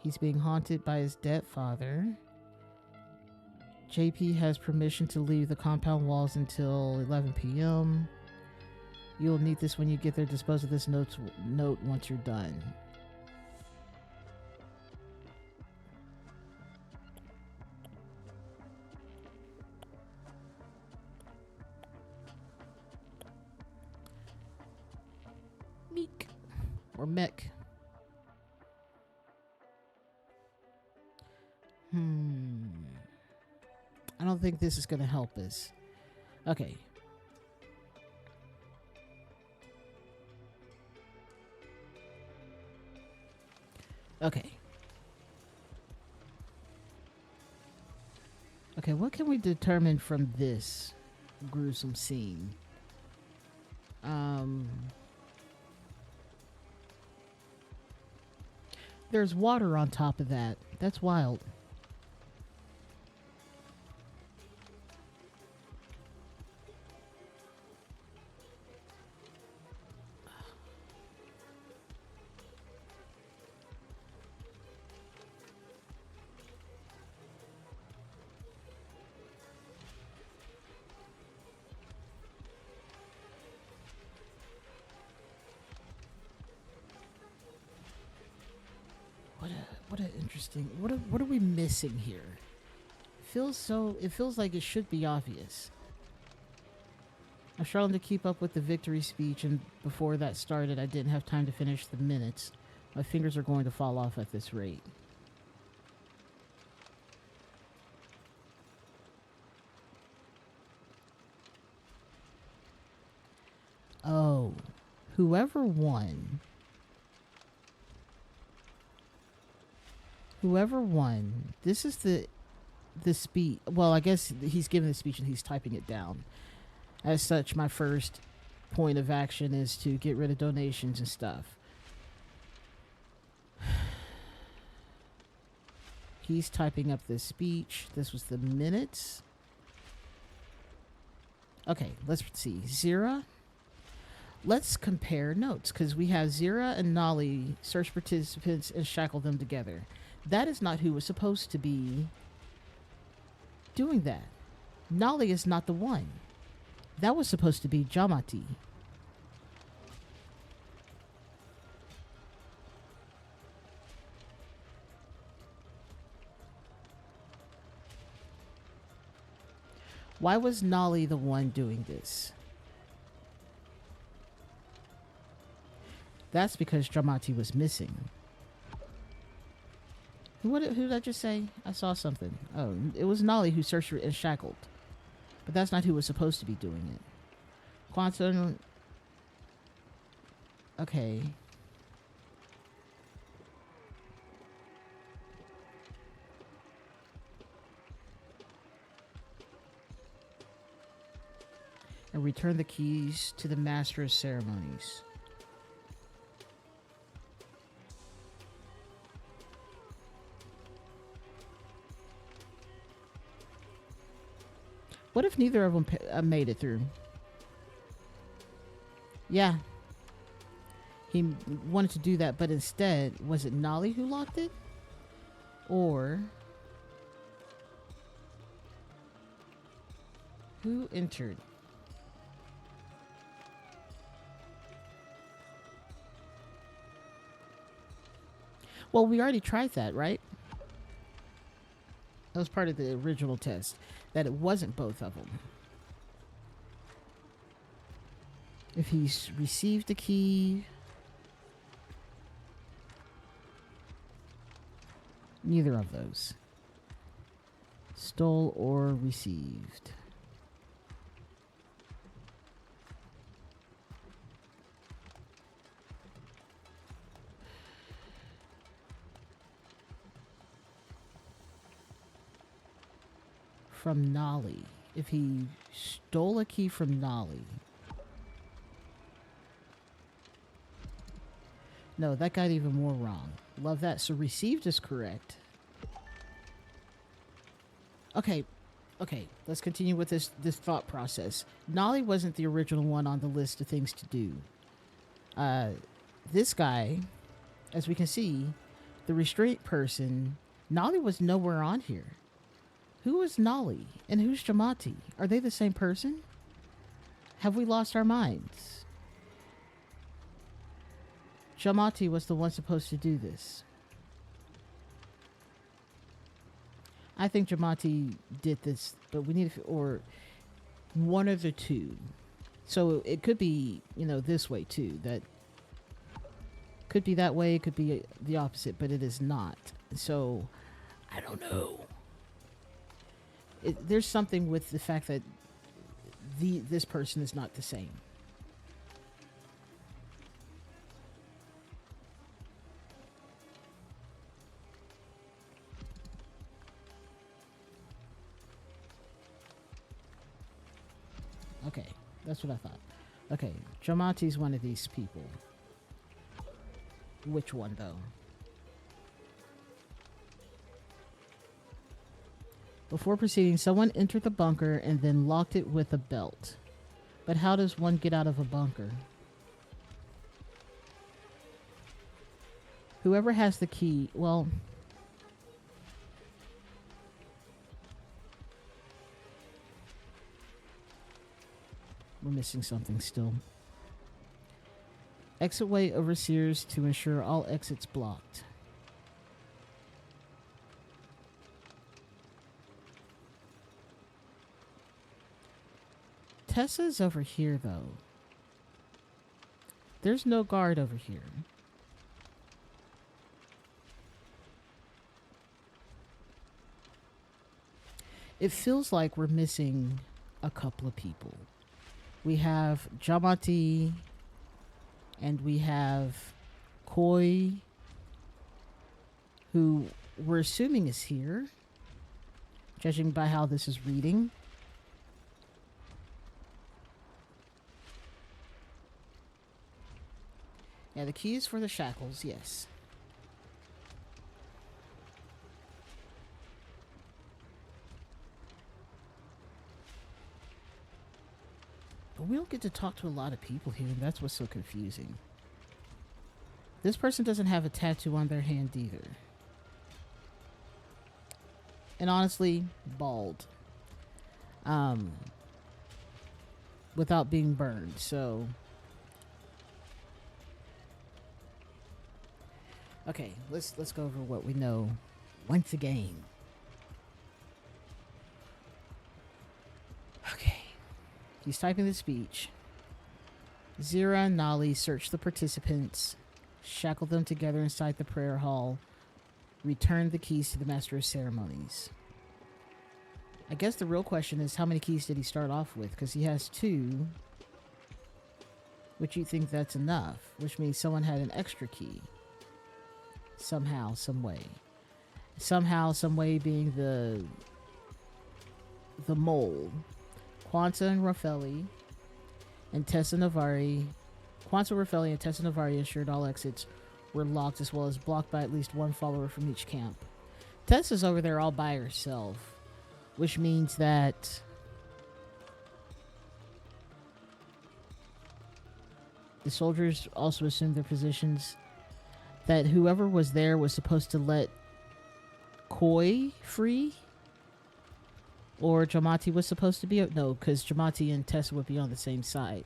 He's being haunted by his dead father. JP has permission to leave the compound walls until 11 p.m. You'll need this when you get there. Dispose of this note once you're done. Meek. Or Mech. I don't think this is going to help us. Okay. Okay. Okay, what can we determine from this gruesome scene? There's water on top of that. That's wild. What a interesting. What are we missing here? It feels like it should be obvious. I'm struggling to keep up with the victory speech, and before that started, I didn't have time to finish the minutes. My fingers are going to fall off at this rate. Oh, whoever won. This is the speech. Well, I guess he's giving the speech and he's typing it down. As such, my first point of action is to get rid of donations and stuff. He's typing up this speech. This was the minutes. Okay, let's see. Zira. Let's compare notes, because we have Zira and Nolly search participants and shackle them together. That is not who was supposed to be doing that. Nolly is not the one. That was supposed to be Jamati. Why was Nolly the one doing this? That's because Dramati was missing. Who did I just say? I saw something. Oh, it was Nolly who searched for and shackled. But that's not who was supposed to be doing it. Quantum. Okay. And return the keys to the master of ceremonies. What if neither of them made it through? Yeah. He wanted to do that, but instead, was it Nolly who locked it? Or who entered? Well, we already tried that, right? That was part of the original test, that it wasn't both of them. If he's received the key, neither of those. Stole or received. From Nolly. If he stole a key from Nolly. No, that got even more wrong. Love that. So received is correct. Okay. Okay, let's continue with this thought process. Nolly wasn't the original one on the list of things to do. This guy, as we can see, the restraint person, Nolly was nowhere on here. Who is Nolly and who's Jamati? Are they the same person? Have we lost our minds? Jamati was the one supposed to do this. I think Jamati did this, but we need to, or one of the two. So it could be, this way too. That could be that way. It could be the opposite, but it is not. So I don't know. There's something with the fact that this person is not the same. Okay, that's what I thought. Okay, Dramati's one of these people. Which one, though? Before proceeding, someone entered the bunker and then locked it with a belt. But how does one get out of a bunker? Whoever has the key, well... We're missing something still. Exit way overseers to ensure all exits blocked. Tessa's over here, though. There's no guard over here. It feels like we're missing a couple of people. We have Jamati and we have Koi, who we're assuming is here, judging by how this is reading. Yeah, the key is for the shackles, yes. But we don't get to talk to a lot of people here, and that's what's so confusing. This person doesn't have a tattoo on their hand either. And honestly, bald. Without being burned, so... Okay, let's go over what we know once again. Okay. He's typing the speech. Zira and Nolly search the participants. shackle them together inside the prayer hall, return the keys to the Master of Ceremonies. I guess the real question is, how many keys did he start off with? Because he has two, which you think that's enough, which means someone had an extra key. Somehow, some way. Somehow, some way being the mole. Quanta and Raffelli and Tessa Navari. Quanta, Raffelli, and Tessa Navari ensured all exits were locked, as well as blocked by at least one follower from each camp. Tessa's over there all by herself, which means that the soldiers also assumed their positions, that whoever was there was supposed to let Koi free, or Jamati was supposed to be. No, because Jamati and Tessa would be on the same side.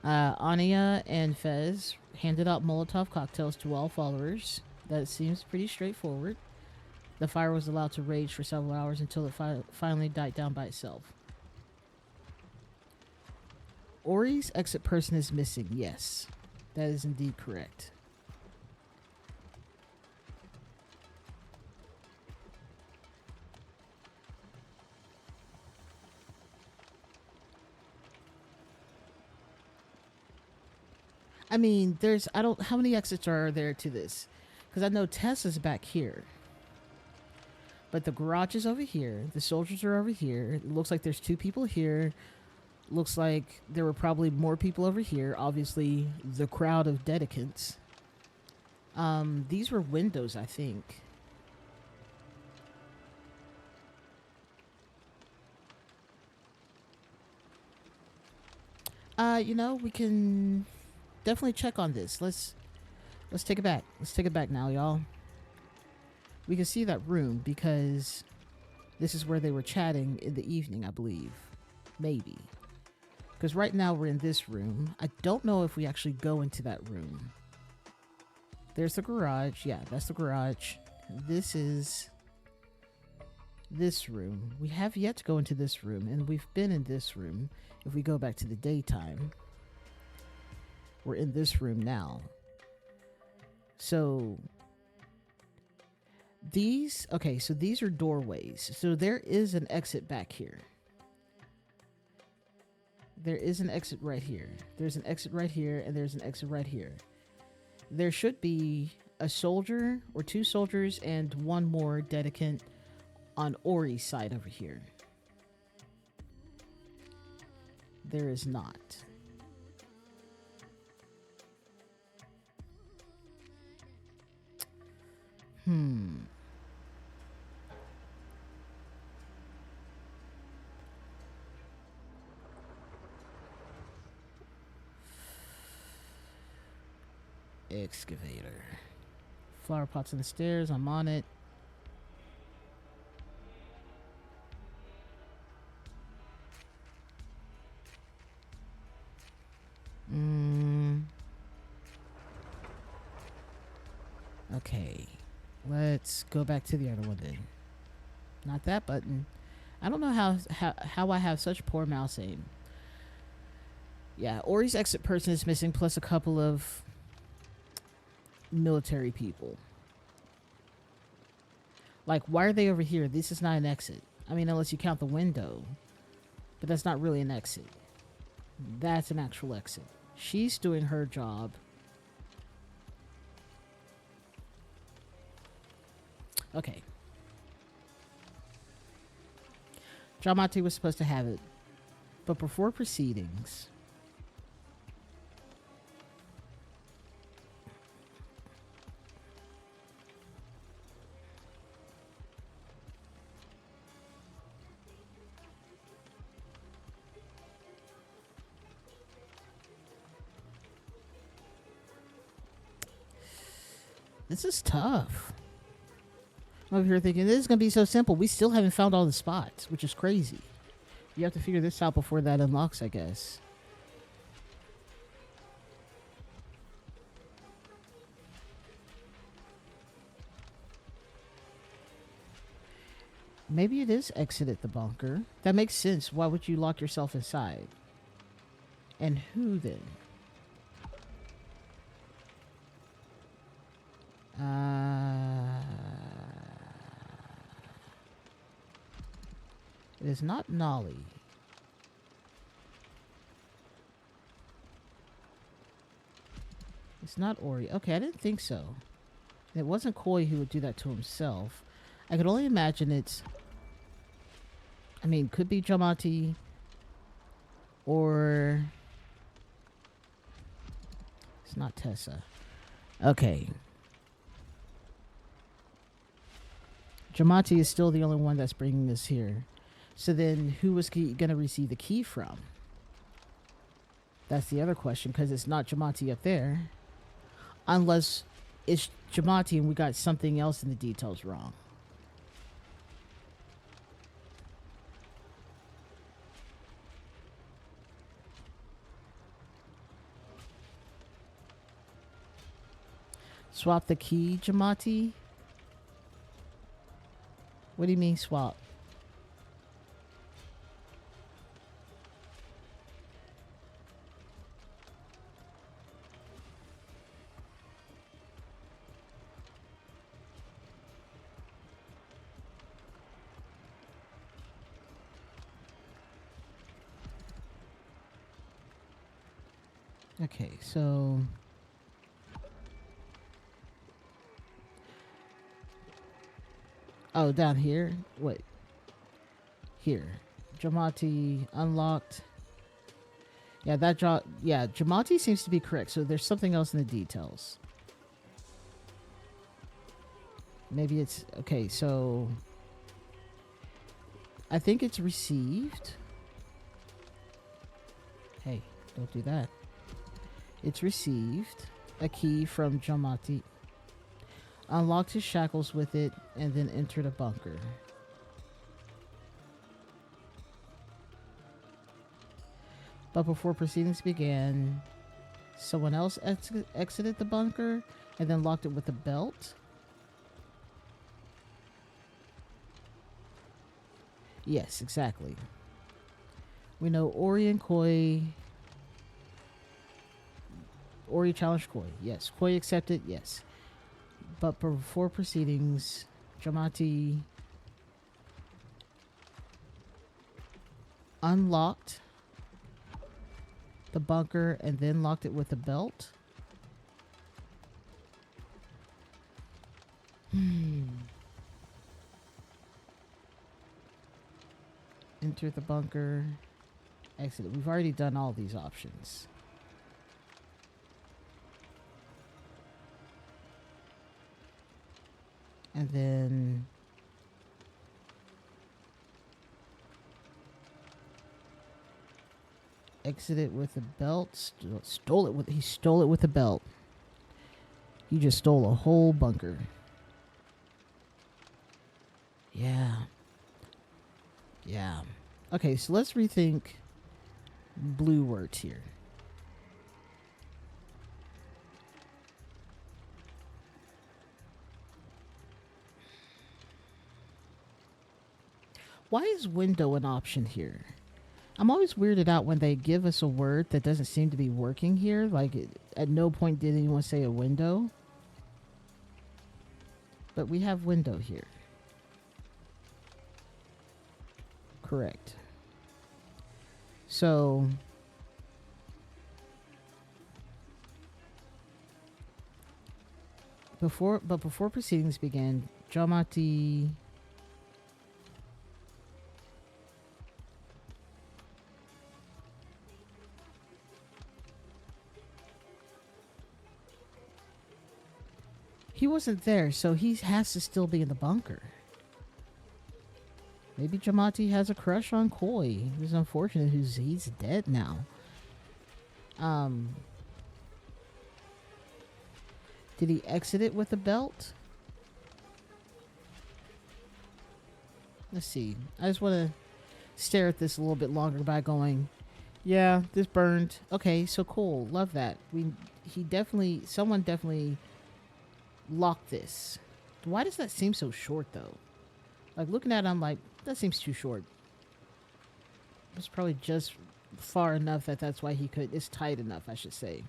Anya and Fez handed out Molotov cocktails to all followers. That seems pretty straightforward. The fire was allowed to rage for several hours until it finally died down by itself. Ori's exit person is missing. Yes, that is indeed correct. I mean, how many exits are there to this? Because I know Tessa's back here. But the garage is over here. The soldiers are over here. It looks like there's two people here. Looks like there were probably more people over here. Obviously, the crowd of dedicants. These were windows, I think. We can definitely check on this. Let's take it back. Let's take it back now, y'all. We can see that room because this is where they were chatting in the evening, I believe. Maybe. Because right now we're in this room. I don't know if we actually go into that room. There's the garage. Yeah, that's the garage. This is this room. We have yet to go into this room, and we've been in this room. If we go back to the daytime, we're in this room now. So these are doorways. So there is an exit back here. There is an exit right here. There's an exit right here, and there's an exit right here. There should be a soldier or two soldiers and one more dedicant on Ori's side over here. There is not. Excavator. Flower pots on the stairs. I'm on it. Okay. Let's go back to the other one then. Not that button. I don't know how I have such poor mouse aim. Yeah, Ori's exit person is missing, plus a couple of military people. Like, why are they over here? This is not an exit. I mean, unless you count the window. But that's not really an exit. That's an actual exit. She's doing her job. Okay. Jamati was supposed to have it. But before proceedings, this is tough. I'm over here thinking this is going to be so simple. We still haven't found all the spots, which is crazy. You have to figure this out before that unlocks, I guess. Maybe it is exit at the bunker. That makes sense. Why would you lock yourself inside? And who then? It is not Nolly. It's not Ori. Okay, I didn't think so. It wasn't Koi who would do that to himself. I could only imagine it's... I mean, could be Jamati or... It's not Tessa. Okay. Jamati is still the only one that's bringing this here. So then who was going to receive the key from? That's the other question, because it's not Jamati up there. Unless it's Jamati and we got something else in the details wrong. Swap the key, Jamati? What do you mean swap? Okay, so... Oh, down here? Wait. Here. Jamati unlocked. Yeah, yeah, Jamati seems to be correct, so there's something else in the details. Maybe it's... Okay, so... I think it's received. Hey, don't do that. It's received a key from Jamati. Unlocked his shackles with it, and then entered a bunker. But before proceedings began, someone else exited the bunker and then locked it with a belt. Yes, exactly. We know Ori and Koi... Ori challenged Koi. Yes. Koi accepted. Yes. But before proceedings, Jamati unlocked the bunker and then locked it with a belt. Enter the bunker. Exit. We've already done all these options. And then exit it with a belt. Stole it with... He stole it with a belt. He just stole a whole bunker. Yeah. Yeah. Okay, so let's rethink blue words here. Why is window an option here? I'm always weirded out when they give us a word that doesn't seem to be working here. Like, at no point did anyone say a window. But we have window here. Correct. So... before proceedings began, Jamati... He wasn't there, so he has to still be in the bunker. Maybe Jamati has a crush on Koi. It's unfortunate he's dead now. Did he exit it with a belt? Let's see. I just want to stare at this a little bit longer by going, yeah, this burned. Okay, so cool. Love that. Someone definitely locked this. Why does that seem so short, though? Like, looking at it, I'm like, that seems too short. It's probably just far enough that's why he could... It's tight enough, I should say.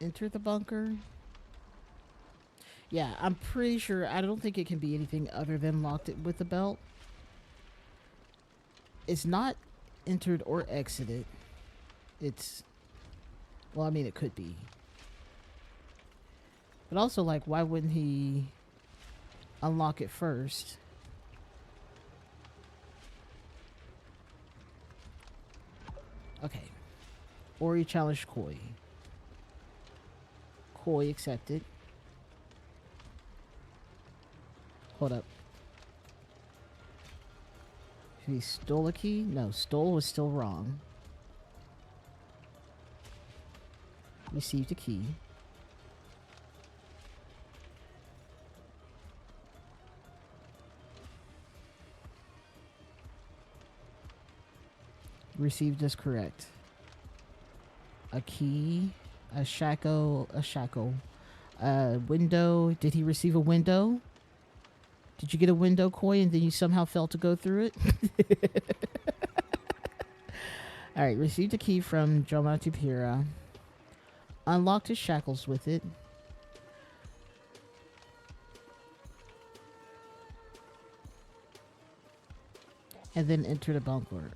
enter the bunker. Yeah, I'm pretty sure. I don't think it can be anything other than locked it with the belt. It's not entered or exited. It's, well, I mean, it could be. But also, like, why wouldn't he unlock it first? Okay. Ori challenged Koi. Koi accepted. Hold up. He stole a key? No, stole was still wrong. Received a key. Received is correct. A key, a shackle, a window. Did he receive a window? Did you get a window, Koi, and then you somehow failed to go through it? All right, received a key from Jomatipira. Unlocked his shackles with it. And then entered a bunker.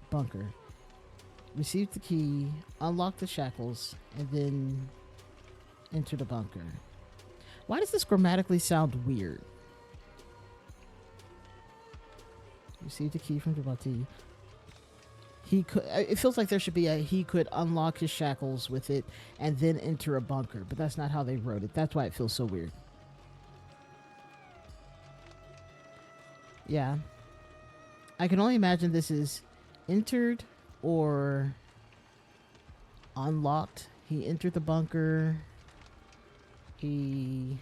Received the key, unlocked the shackles, and then entered a bunker. Why does this grammatically sound weird? Received a key from Jabati. He could. It feels like there should be a he could unlock his shackles with it and then enter a bunker, but that's not how they wrote it. That's why it feels so weird. Yeah. I can only imagine this is entered or unlocked. He entered the bunker. And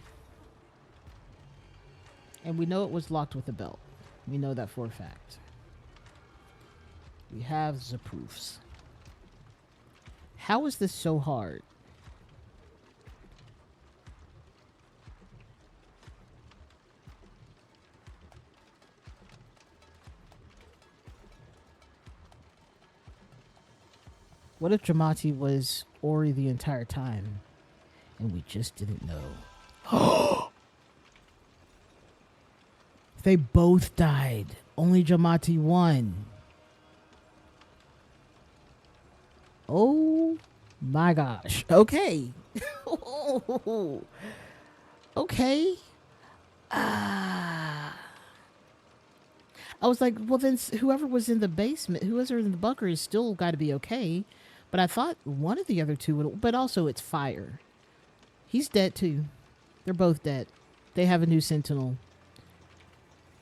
we know it was locked with a belt. We know that for a fact. We have the proofs. How is this so hard? What if Dramati was Ori the entire time and we just didn't know? They both died. Only Dramati won. Oh my gosh. Okay. Okay. I was like, well, then whoever was in the basement, whoever in the bunker is still got to be okay. But I thought one of the other two would. But also, it's fire. He's dead too. They're both dead. They have a new sentinel.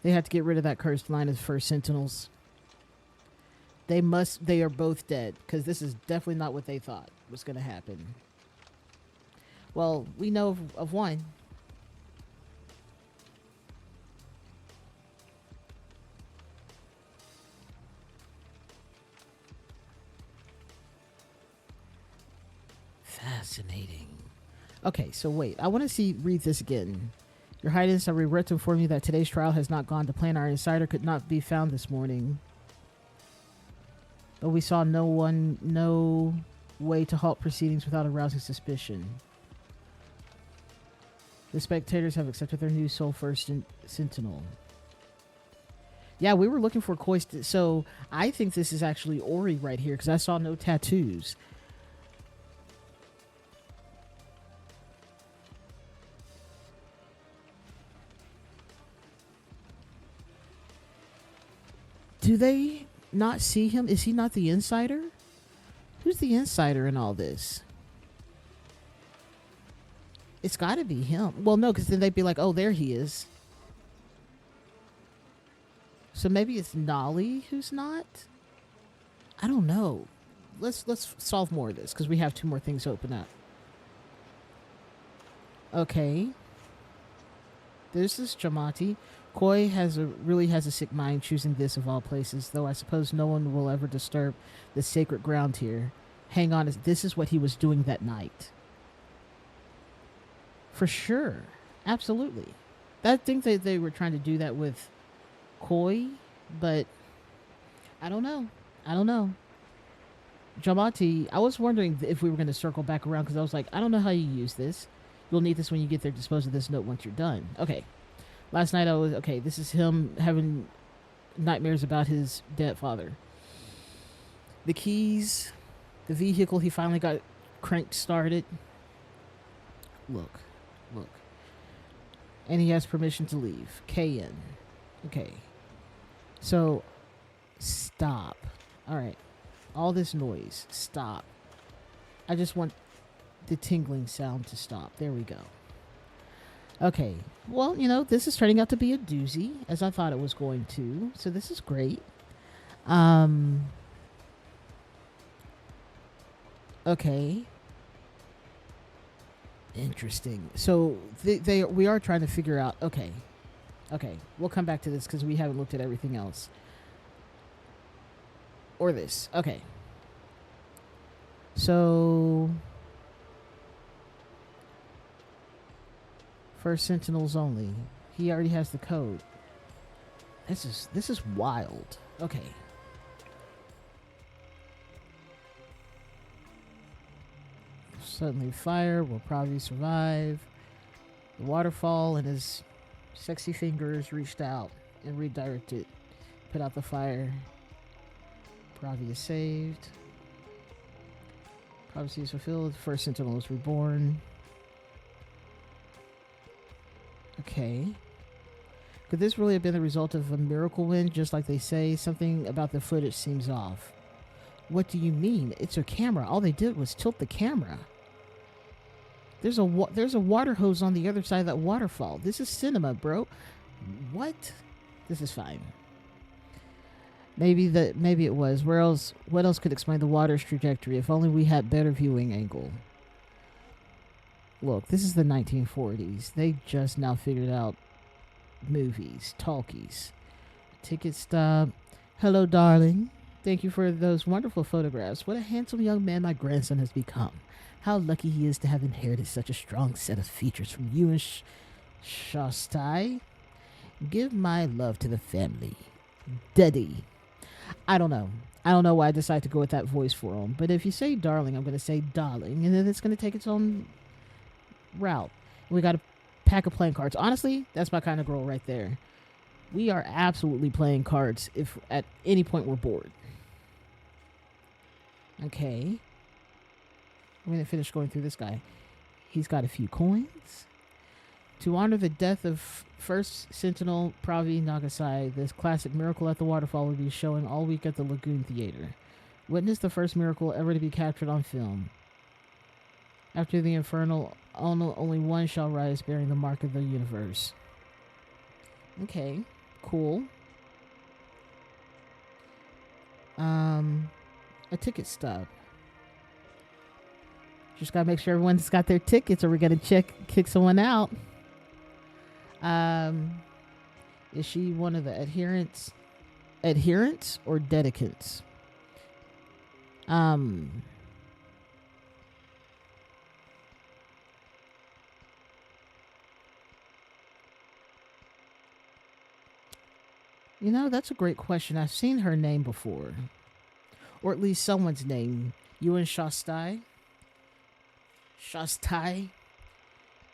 They have to get rid of that cursed line of first sentinels. They are both dead, because this is definitely not what they thought was going to happen. Well, we know of one. Fascinating. Okay, so wait. I want to read this again. Your Highness, I regret to inform you that today's trial has not gone to plan. Our insider could not be found this morning. But we saw no way to halt proceedings without arousing suspicion. The spectators have accepted their new sole first sentinel. Yeah, we were looking for Koi. So I think this is actually Ori right here, because I saw no tattoos. Do they not see him? Is he not the insider? Who's the insider in all this? It's got to be him. Well, no, because then they'd be like, oh, there he is. So maybe it's Nolly who's not? I don't know. Let's solve more of this, because we have 2 more things to open up. Okay. This is Jamati. Koi really has a sick mind, choosing this of all places, though I suppose no one will ever disturb the sacred ground here. Hang on, this is what he was doing that night. For sure. Absolutely. I think they were trying to do that with Koi, but I don't know. Jamati, I was wondering if we were going to circle back around because I was like, I don't know how you use this. You'll need this when you get there. Dispose of this note once you're done. Okay. Last night I was okay. This is him having nightmares about his dead father. The keys, the vehicle he finally got cranked started. Look, look. And he has permission to leave. KN. Okay. So, stop. All right. All this noise. Stop. I just want the tingling sound to stop. There we go. Okay. Well, this is turning out to be a doozy, as I thought it was going to. So this is great. Okay. Interesting. So we are trying to figure out. Okay. We'll come back to this because we haven't looked at everything else. Or this. Okay. So first Sentinels only. He already has the code. This is wild. Okay. Suddenly fire will probably survive. The waterfall and his sexy fingers reached out and redirected. Put out the fire. Pravi is saved. Prophecy is fulfilled. First Sentinel is reborn. Okay. Could this really have been the result of a miracle win, just like they say? Something about the footage seems off. What do you mean? It's a camera. All they did was tilt the camera. There's a water hose on the other side of that waterfall. This is cinema, bro. What? This is fine. Maybe it was. Where else? What else could explain the water's trajectory? If only we had better viewing angle. Look, this is the 1940s. They just now figured out movies, talkies, ticket stub. Hello, darling. Thank you for those wonderful photographs. What a handsome young man my grandson has become. How lucky he is to have inherited such a strong set of features from you and Shastai. Give my love to the family. Daddy. I don't know. I don't know why I decided to go with that voice for him. But if you say darling, I'm going to say darling. And then it's going to take its own route. We got a pack of playing cards. Honestly, that's my kind of girl right there. We are absolutely playing cards if at any point we're bored. Okay. I'm going to finish going through this guy. He's got a few coins. To honor the death of first Sentinel Pravi Nagasai, this classic Miracle at the Waterfall will be showing all week at the Lagoon Theater. Witness the first miracle ever to be captured on film. After the infernal, only one shall rise bearing the mark of the universe. Okay, cool. A ticket stub. Just gotta make sure everyone's got their tickets, or we're gonna kick someone out. Is she one of the adherents or dedicants? That's a great question. I've seen her name before, or at least someone's name. You and Shastai? Shastai?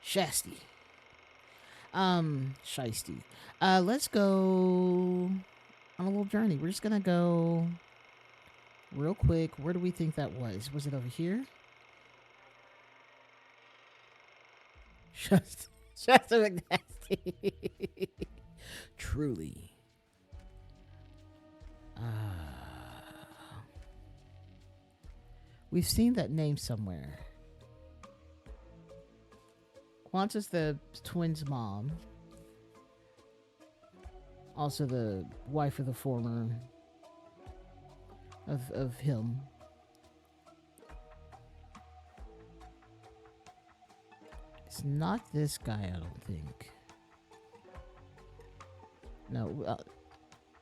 Shasty. Shiesty. Let's go on a little journey. We're just gonna go real quick. Where do we think that was? Was it over here? Shasta McNasty. Truly. We've seen that name somewhere. Quanta's the twins' mom. Also the wife of the former of him. It's not this guy, I don't think. No,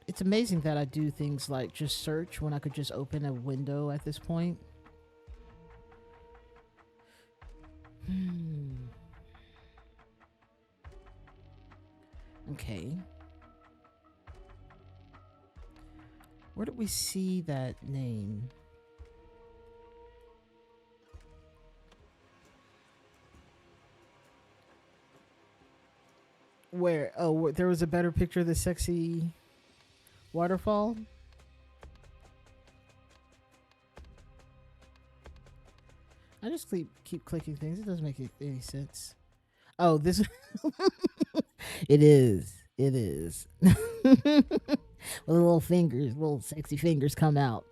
it's amazing that I do things like just search when I could just open a window at this point. Okay. Where did we see that name? Where? Oh, there was a better picture of the sexy waterfall. I just keep clicking things. It doesn't make any sense. Oh, this. It is. It is. With little fingers, little sexy fingers come out.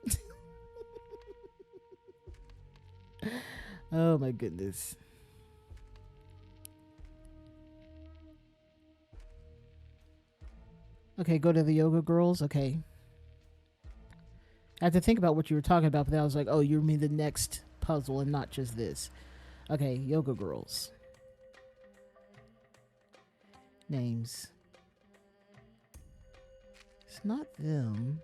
Oh my goodness. Okay, go to the yoga girls. Okay. I had to think about what you were talking about, but then I was like, oh, you mean the next puzzle and not just this. Okay, yoga girls. Names. It's not them.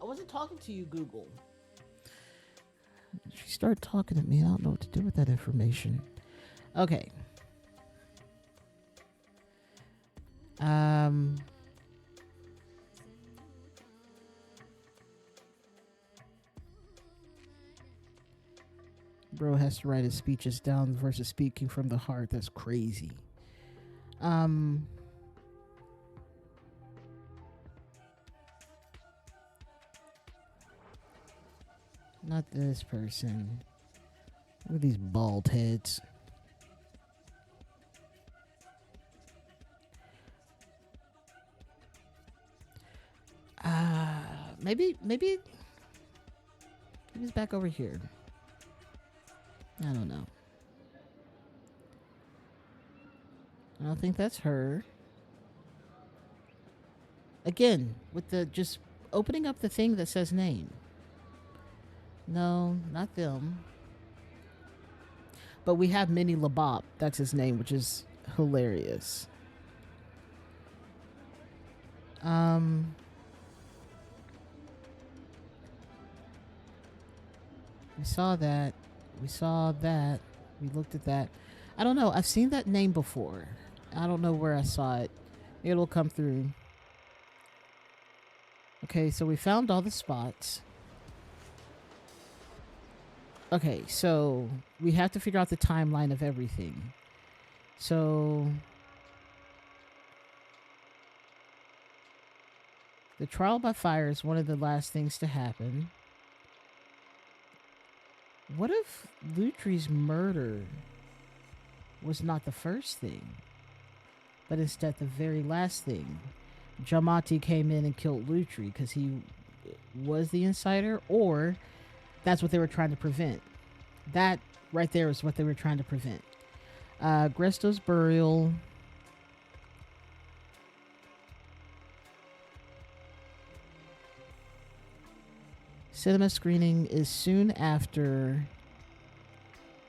I wasn't talking to you, Google. If you start talking to me, I don't know what to do with that information. Okay. Bro has to write his speeches down versus speaking from the heart. That's crazy. Not this person. Look at these bald heads. Maybe it's back over here. I don't know. I don't think that's her. Again, with the just opening up the thing that says name. No, not them. But we have Minnie LeBop. That's his name, which is hilarious. We saw that. We saw that. We looked at that. I don't know. I've seen that name before. I don't know where I saw it. It'll come through. Okay, so we found all the spots. Okay, so we have to figure out the timeline of everything. So the trial by fire is one of the last things to happen. What if Lutri's murder was not the first thing, but instead the very last thing? Giamatti came in and killed Lutri because he was the insider, or that's what they were trying to prevent. That right there is what they were trying to prevent. Gresto's burial. Cinema screening is soon after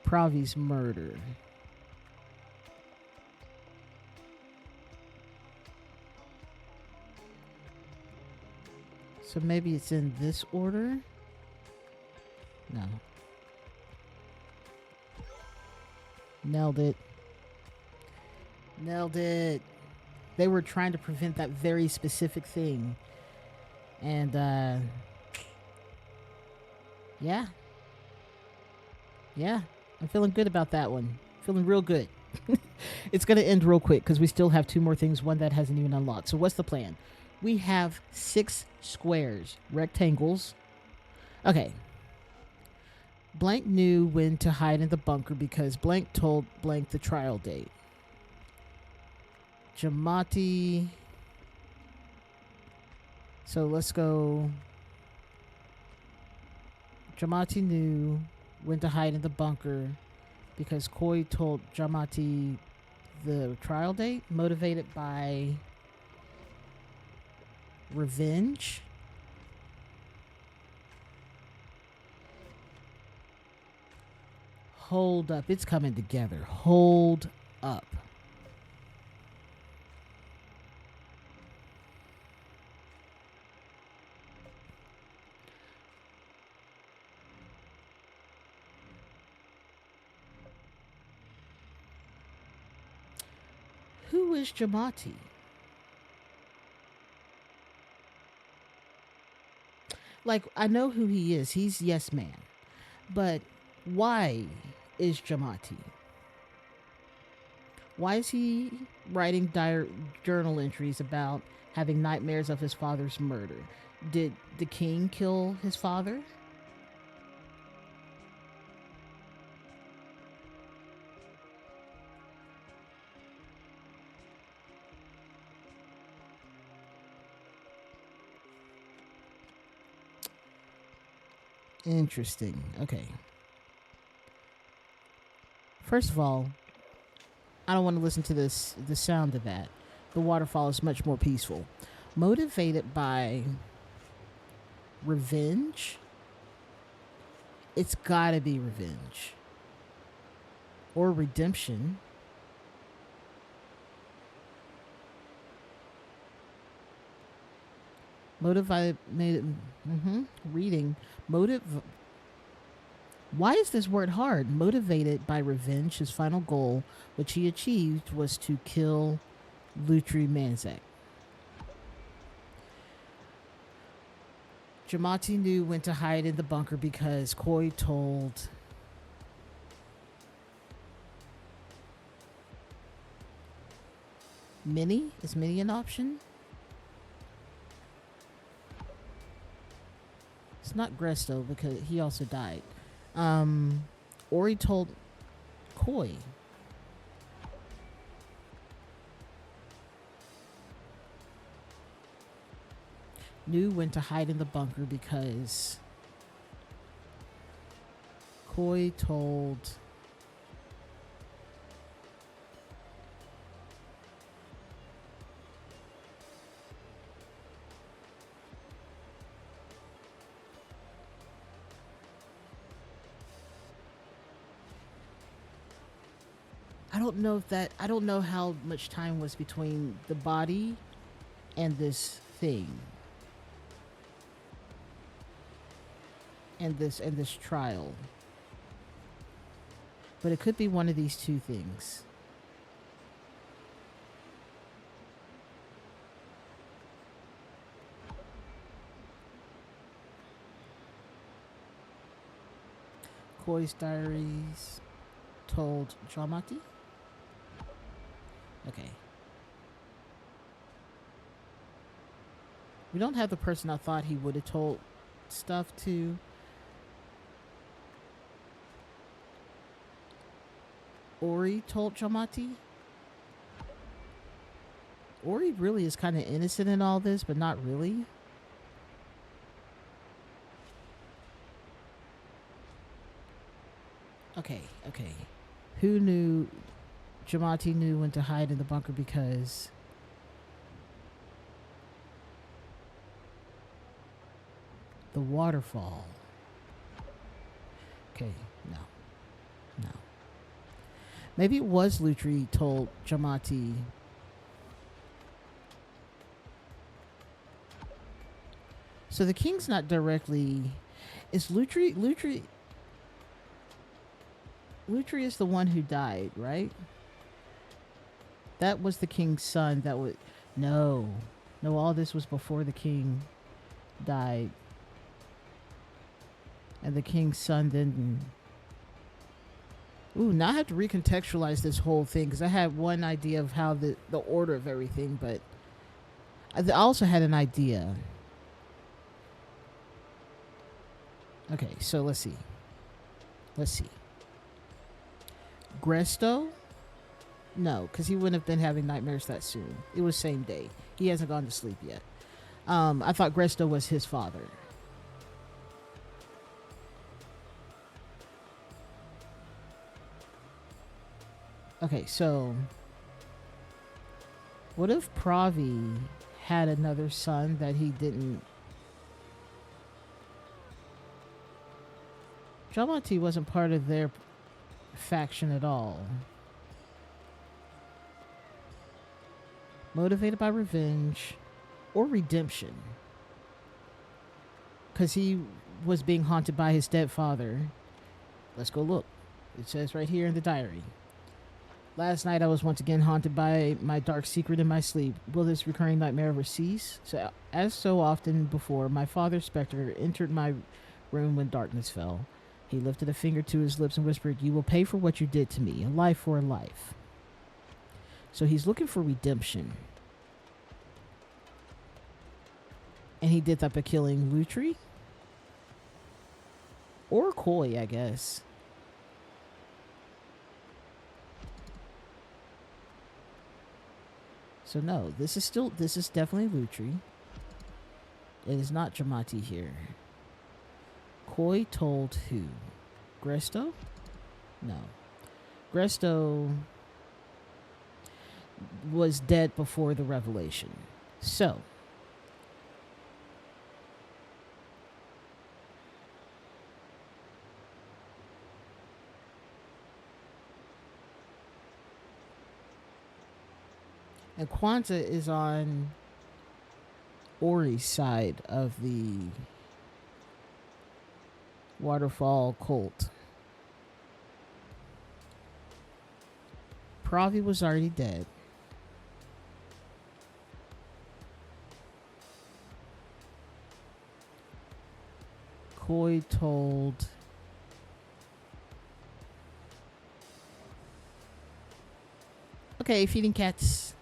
Pravi's murder. So maybe it's in this order? No. Nailed it. Nailed it. They were trying to prevent that very specific thing. And, yeah. Yeah. I'm feeling good about that one. Feeling real good. It's going to end real quick because we still have two more things. One that hasn't even unlocked. So what's the plan? We have 6 squares, rectangles. Okay. Blank knew when to hide in the bunker because Blank told Blank the trial date. Giamatti. So let's go. Giamatti knew when to hide in the bunker because Coy told Giamatti the trial date, motivated by revenge. Hold up. It's coming together. Hold up. Who is Giamatti? Like, I know who he is. He's Yes Man. But Why is Jamati? Why is he writing journal entries about having nightmares of his father's murder? Did the king kill his father? Interesting. Okay. First of all, I don't want to listen to the sound of that. The waterfall is much more peaceful. Motivated by revenge? It's gotta be revenge. Or redemption. Motivated, reading. Motive. Why is this word hard? Motivated by revenge, his final goal, which he achieved, was to kill Lutri Manzak. Jamati knew when to hide in the bunker because Koi told Minnie. Is Minnie an option? It's not Gresto because he also died. Ori told Koi. Knew when to hide in the bunker because Koi told I don't know how much time was between the body and this thing. And this trial. But it could be one of these two things. Koi's diaries told Jamati? Okay. We don't have the person I thought he would have told stuff to. Ori told Jamati. Ori really is kind of innocent in all this, but not really. Okay. Who knew? Jamati knew when to hide in the bunker because the waterfall. Okay, no. Maybe it was Lutri told Jamati. So the king's not directly. Is Lutri? Lutri is the one who died, right? That was the king's son. That would no. All this was before the king died, and the king's son didn't. Ooh, now I have to recontextualize this whole thing because I had one idea of how the order of everything, but I also had an idea. Okay, so let's see. Gresto? No, because he wouldn't have been having nightmares that soon. It was same day. He hasn't gone to sleep yet. I thought Gresto was his father. Okay, so what if Pravi had another son that he didn't? Jamati wasn't part of their faction at all. Motivated by revenge or redemption. Because he was being haunted by his dead father. Let's go look. It says right here in the diary. Last night I was once again haunted by my dark secret in my sleep. Will this recurring nightmare ever cease? So, as so often before, my father's specter entered my room when darkness fell. He lifted a finger to his lips and whispered, "You will pay for what you did to me, a life for a life." So he's looking for redemption. And he did that by killing Lutri? Or Koi, I guess. So no, this is definitely Lutri. It is not Jamati here. Koi told who? Gresto? No. Gresto was dead before the revelation. So, and Quanta is on Ori's side of the waterfall cult. Pravi was already dead. Koi told okay, feeding cats.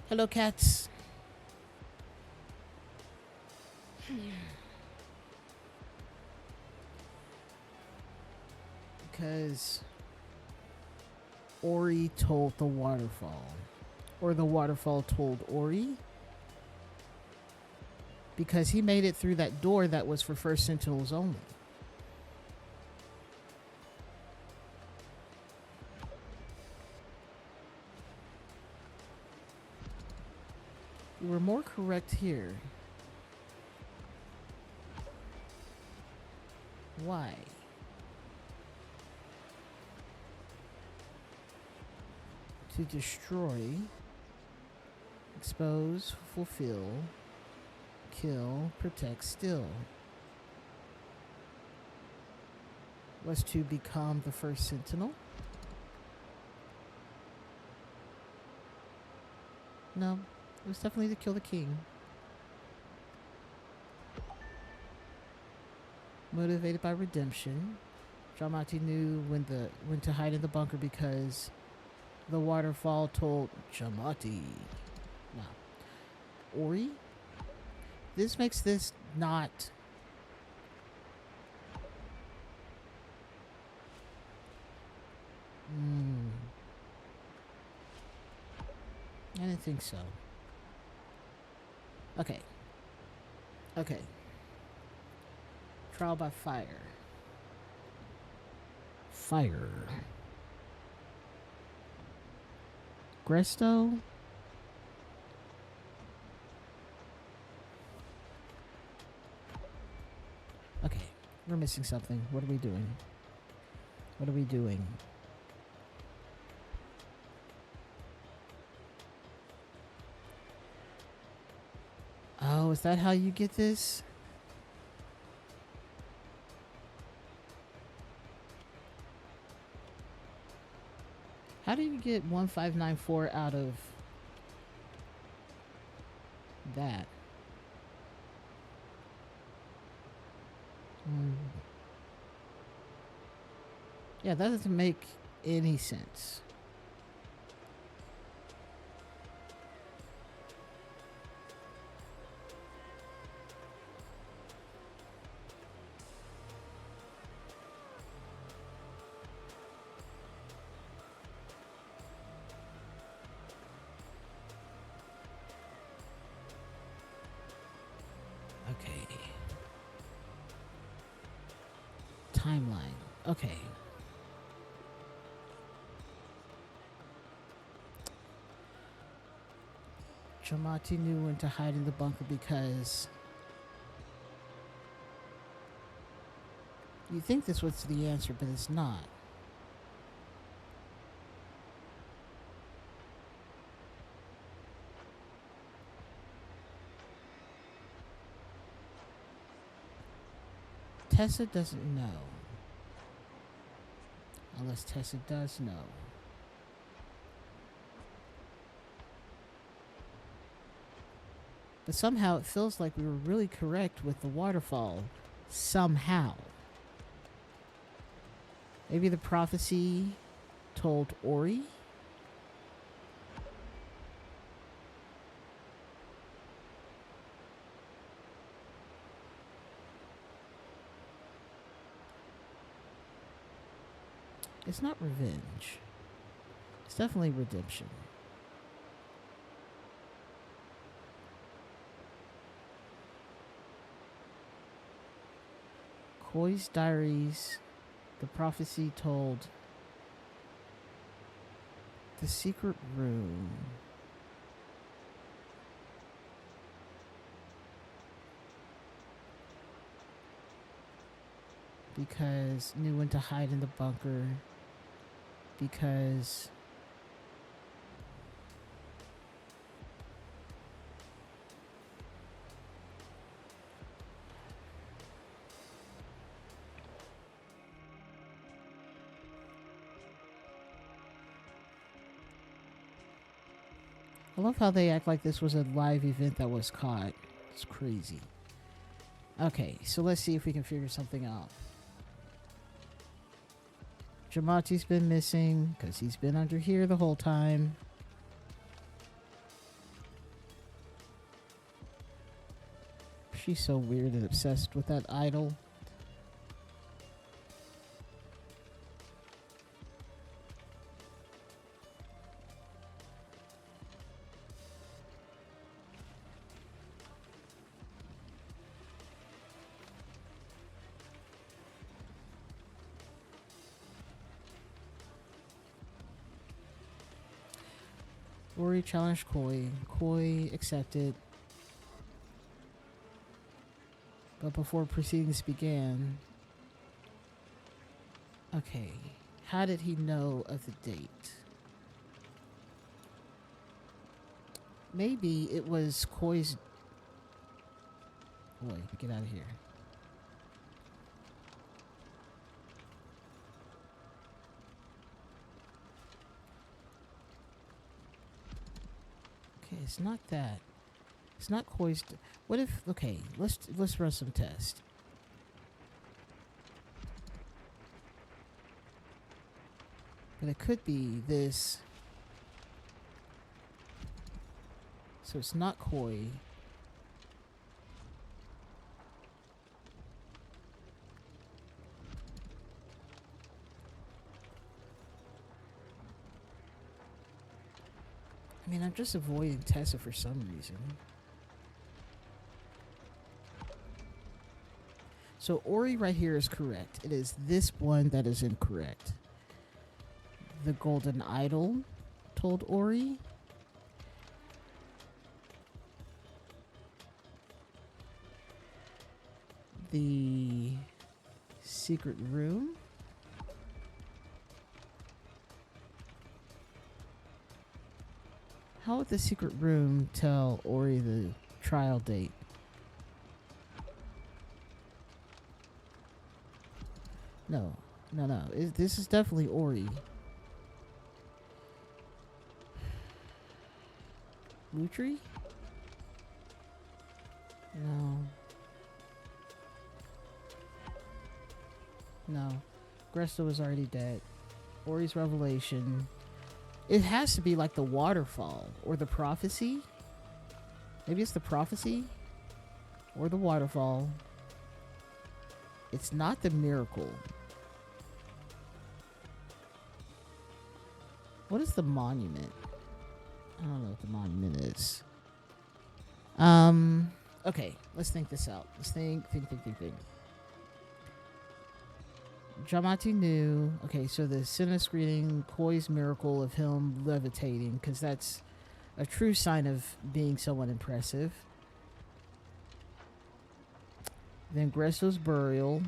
Hello, cats. Because Ori told the waterfall. Or the waterfall told Ori. Because he made it through that door that was for First Sentinels only. You were more correct here. Why? To destroy, expose, fulfill, kill, protect, still. Was to become the first Sentinel? No, it was definitely to kill the king. Motivated by redemption, Jamati knew when to hide in the bunker because the waterfall told Jamati. Now, Ori? This makes this not... I didn't think so. Okay. Okay. Trial by fire. Fire. Gresto? Okay, we're missing something. What are we doing? What are we doing? Oh, is that how you get this? How do you get 1594 out of that? Yeah, that doesn't make any sense. Okay. Timeline. Okay. Jamati knew when to hide in the bunker because you think this was the answer, but it's not. Tessa doesn't know. Unless Tessa does know. But somehow it feels like we were really correct with the waterfall. Somehow. Maybe the prophecy told Ori. It's not revenge. It's definitely redemption. Koi's diaries, the prophecy told the secret room. Because knew when to hide in the bunker. Because I love how they act like this was a live event that was caught. It's crazy. Okay, so let's see if we can figure something out. Jamati's been missing because he's been under here the whole time. She's so weird and obsessed with that idol. Ori challenged Koi. Koi accepted. But before proceedings began... Okay. How did he know of the date? Maybe it was Koi's... Boy, get out of here. Okay, it's not that. It's not Koi's... What if... Okay, let's run some tests. But it could be this... So it's not Koi. I mean, I'm just avoiding Tessa for some reason. So Ori right here is correct. It is this one that is incorrect. The golden idol told Ori. The secret room. How would the secret room tell Ori the trial date? No. This is definitely Ori. Lutri? No. Gresto is already dead. Ori's revelation. It has to be like the waterfall or the prophecy. Maybe it's the prophecy or the waterfall. It's not the miracle. What is the monument? I don't know what the monument is. Okay, let's think this out. Let's think. Jamati knew. Okay, so the cinema screening, Koi's miracle of him levitating, because that's a true sign of being someone impressive. Then Gresto's burial.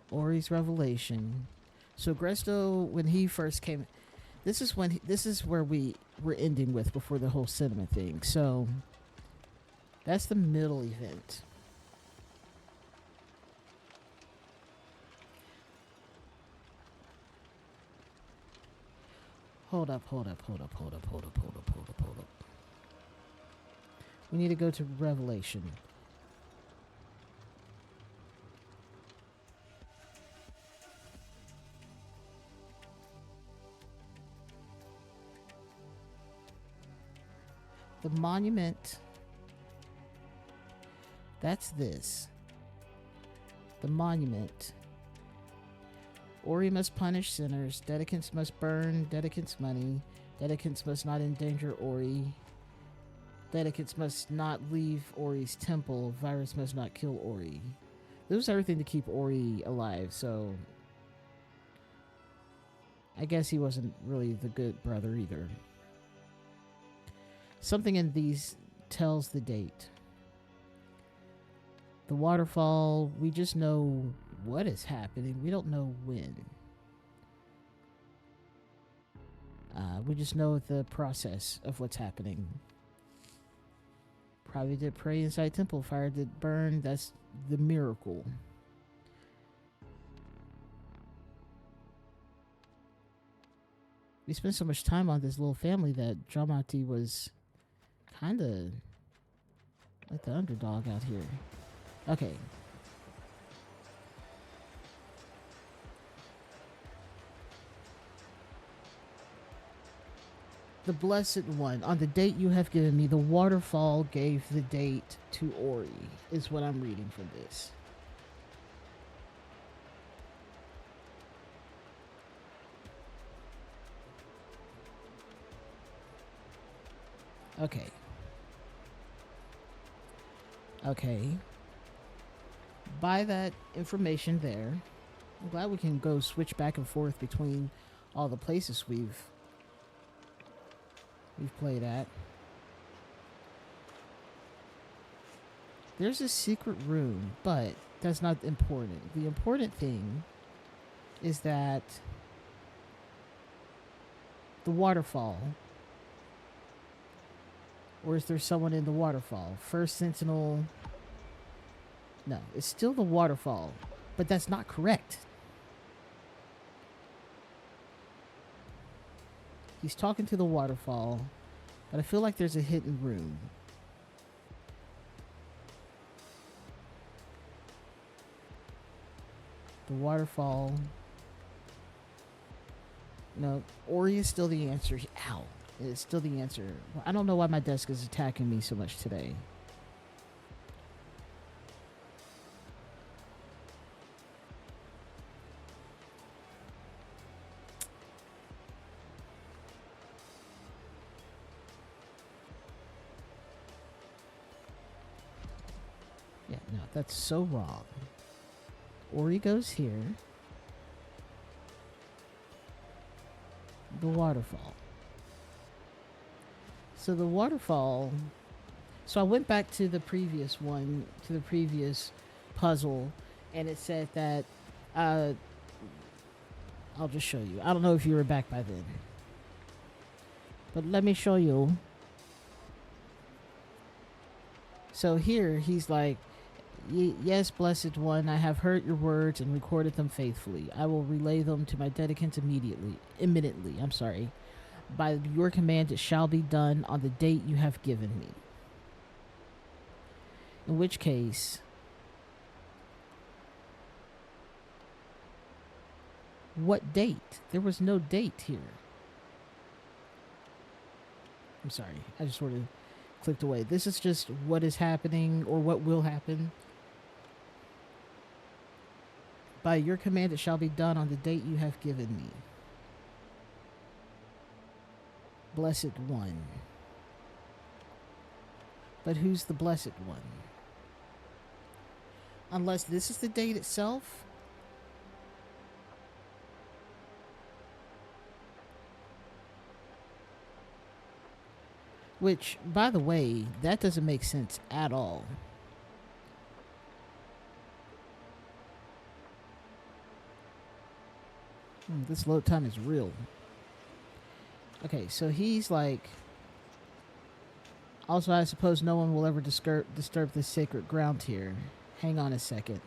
Ori's revelation. So Gresto, when he first came, this is where we were ending with before the whole cinema thing. So that's the middle event. Hold up. We need to go to Revelation. The monument. That's this. The monument. Ori must punish sinners. Dedicants must burn dedicants' money. Dedicants must not endanger Ori. Dedicants must not leave Ori's temple. Virus must not kill Ori. This was everything to keep Ori alive, so I guess he wasn't really the good brother either. Something in these tells the date. The waterfall, we just know what is happening. We don't know when. We just know the process of what's happening. Probably did pray inside temple. Fire did burn. That's the miracle. We spent so much time on this little family that Dramati was kind of like the underdog out here. Okay. The Blessed One. On the date you have given me, the waterfall gave the date to Ori, is what I'm reading from this. Okay. Okay. By that information there, I'm glad we can go switch back and forth between all the places we've played at. There's a secret room, but that's not important. The important thing is that the waterfall, or is there someone in the waterfall? First Sentinel. No, it's still the waterfall, but that's not correct. He's talking to the waterfall, but I feel like there's a hidden room. The waterfall. No, Ori is still the answer. Ow. It's still the answer. I don't know why my desk is attacking me so much today. Yeah, no, that's so wrong. Ori goes here. The waterfall. So the waterfall. So I went back to the previous one, to the previous puzzle, and it said that. I'll just show you. I don't know if you were back by then, but let me show you. So here he's like, yes, Blessed One, I have heard your words and recorded them faithfully. I will relay them to my dedicants imminently. I'm sorry. By your command it shall be done on the date you have given me. In which case, what date? There was no date here. I'm sorry. I just sort of clicked away. This is just what is happening or what will happen. By your command it shall be done on the date you have given me. Blessed One. But who's the Blessed One? Unless this is the date itself. Which, by the way, that doesn't make sense at all. This load time is real. Okay, so he's like... Also, I suppose no one will ever disturb this sacred ground here. Hang on a second.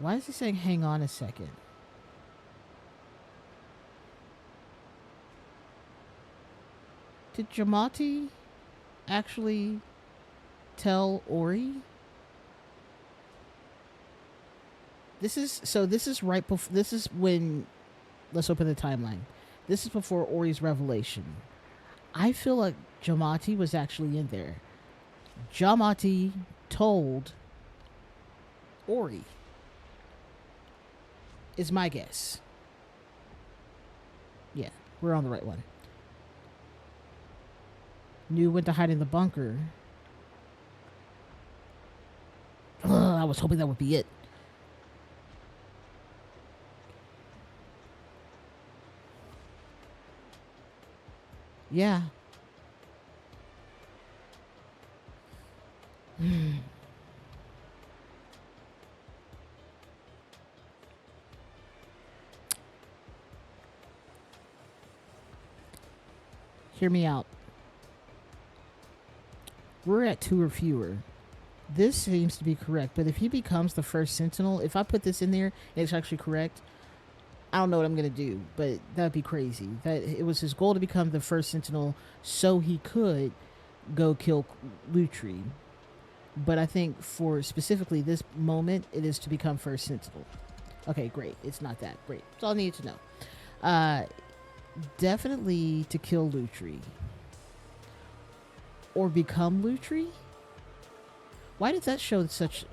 Why is he saying hang on a second? Did Jamati actually tell Ori? This is right before. This is when. Let's open the timeline. This is before Ori's revelation. I feel like Jamati was actually in there. Jamati told Ori. Is my guess. Yeah, we're on the right one. Knew when to hide in the bunker. Ugh, I was hoping that would be it. Yeah. Hear me out. We're at 2 or fewer. This seems to be correct, but if he becomes the first Sentinel, if I put this in there and it's actually correct, I don't know what I'm gonna do, but that'd be crazy. That it was his goal to become the first Sentinel so he could go kill Lutri. But I think for specifically this moment, it is to become first Sentinel. Okay, great. It's not that great. That's all I need to know. Uh, Definitely to kill Lutri or become Lutri. Why did that show such?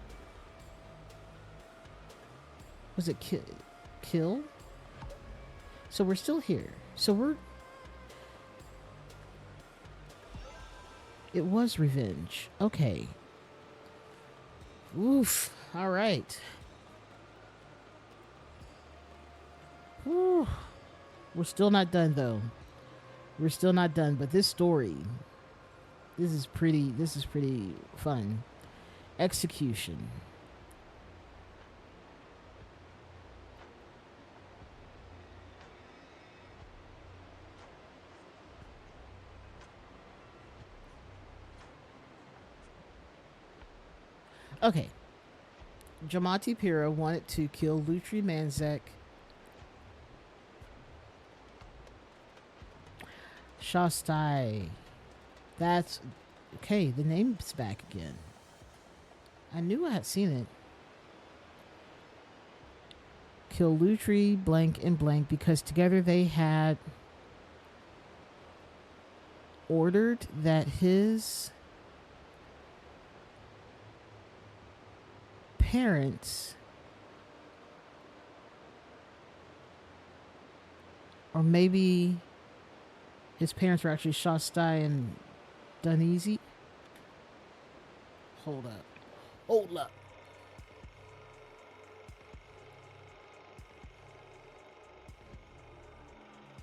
Was it kill? So we're still here. So we're. It was revenge. Okay. Oof. All right. Whew. We're still not done though. We're still not done, but this story, this is pretty fun. Execution. Okay. Jamati Pira wanted to kill Lutri Manzek, Shastai. That's okay. The name's back again. I knew I had seen it. Kill Lutri, blank and blank, because together they had ordered that his parents, or maybe his parents were actually Shastai and Duneasy. Hold up. Hold up.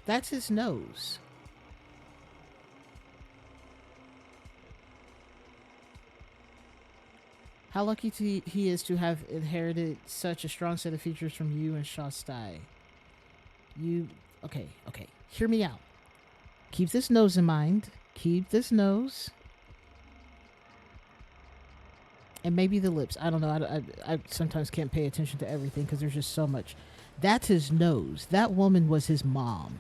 That's his nose. How lucky he is to have inherited such a strong set of features from you and Shastai. You. Okay. Hear me out. Keep this nose in mind. Keep this nose. And maybe the lips. I don't know. I sometimes can't pay attention to everything because there's just so much. That's his nose. That woman was his mom.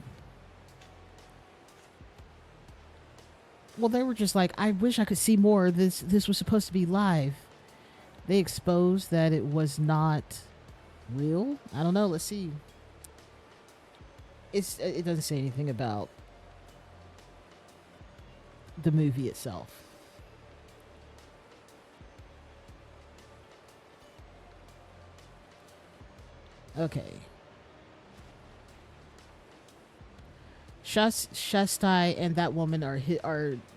Well, they were just like, I wish I could see more. This was supposed to be live. They exposed that it was not real. I don't know. Let's see. It doesn't say anything about the movie itself. Okay. Shastai and that woman are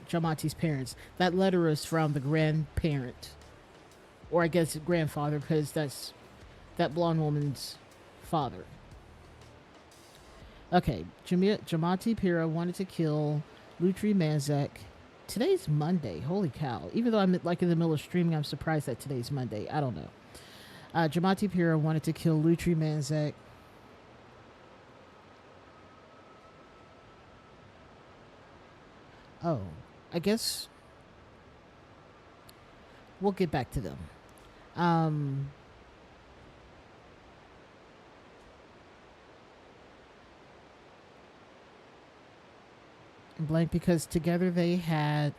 Jamati's parents. That letter is from the grandparent, or I guess grandfather, because that's that blonde woman's father. Okay, Jamati Pira wanted to kill Lutri Manzek. Today's Monday. Holy cow! Even though I'm like in the middle of streaming, I'm surprised that today's Monday. I don't know. Jamati Pira wanted to kill Lutri Manzek. Oh, I guess we'll get back to them. Um, blank because together they had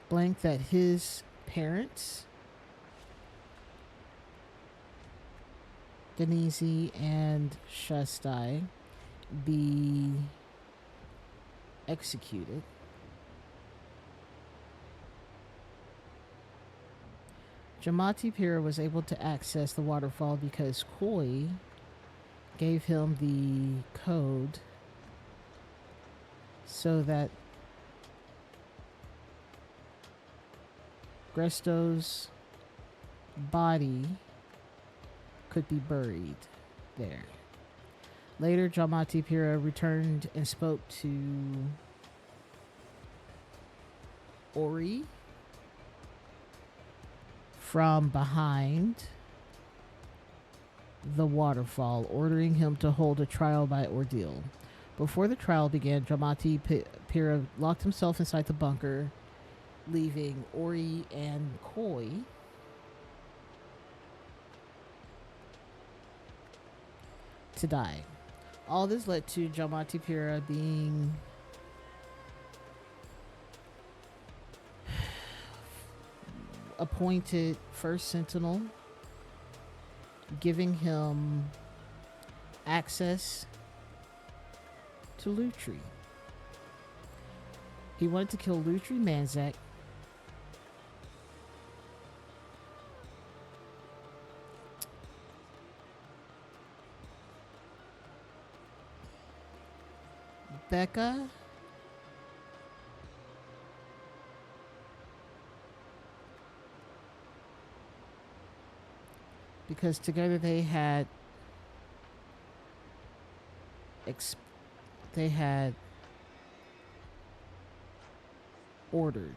blank that his parents, Denise and Shastai, be executed. Jamati Pira was able to access the waterfall because Koi gave him the code so that Gresto's body could be buried there. Later, Jamati Pira returned and spoke to Ori from behind the waterfall, ordering him to hold a trial by ordeal. Before the trial began, Jamati Pira locked himself inside the bunker, leaving Ori and Koi to die. All this led to Jamati Pira being appointed first sentinel, giving him access to Lutri. He wanted to kill Lutri Manzak, Becca, because together they had ordered.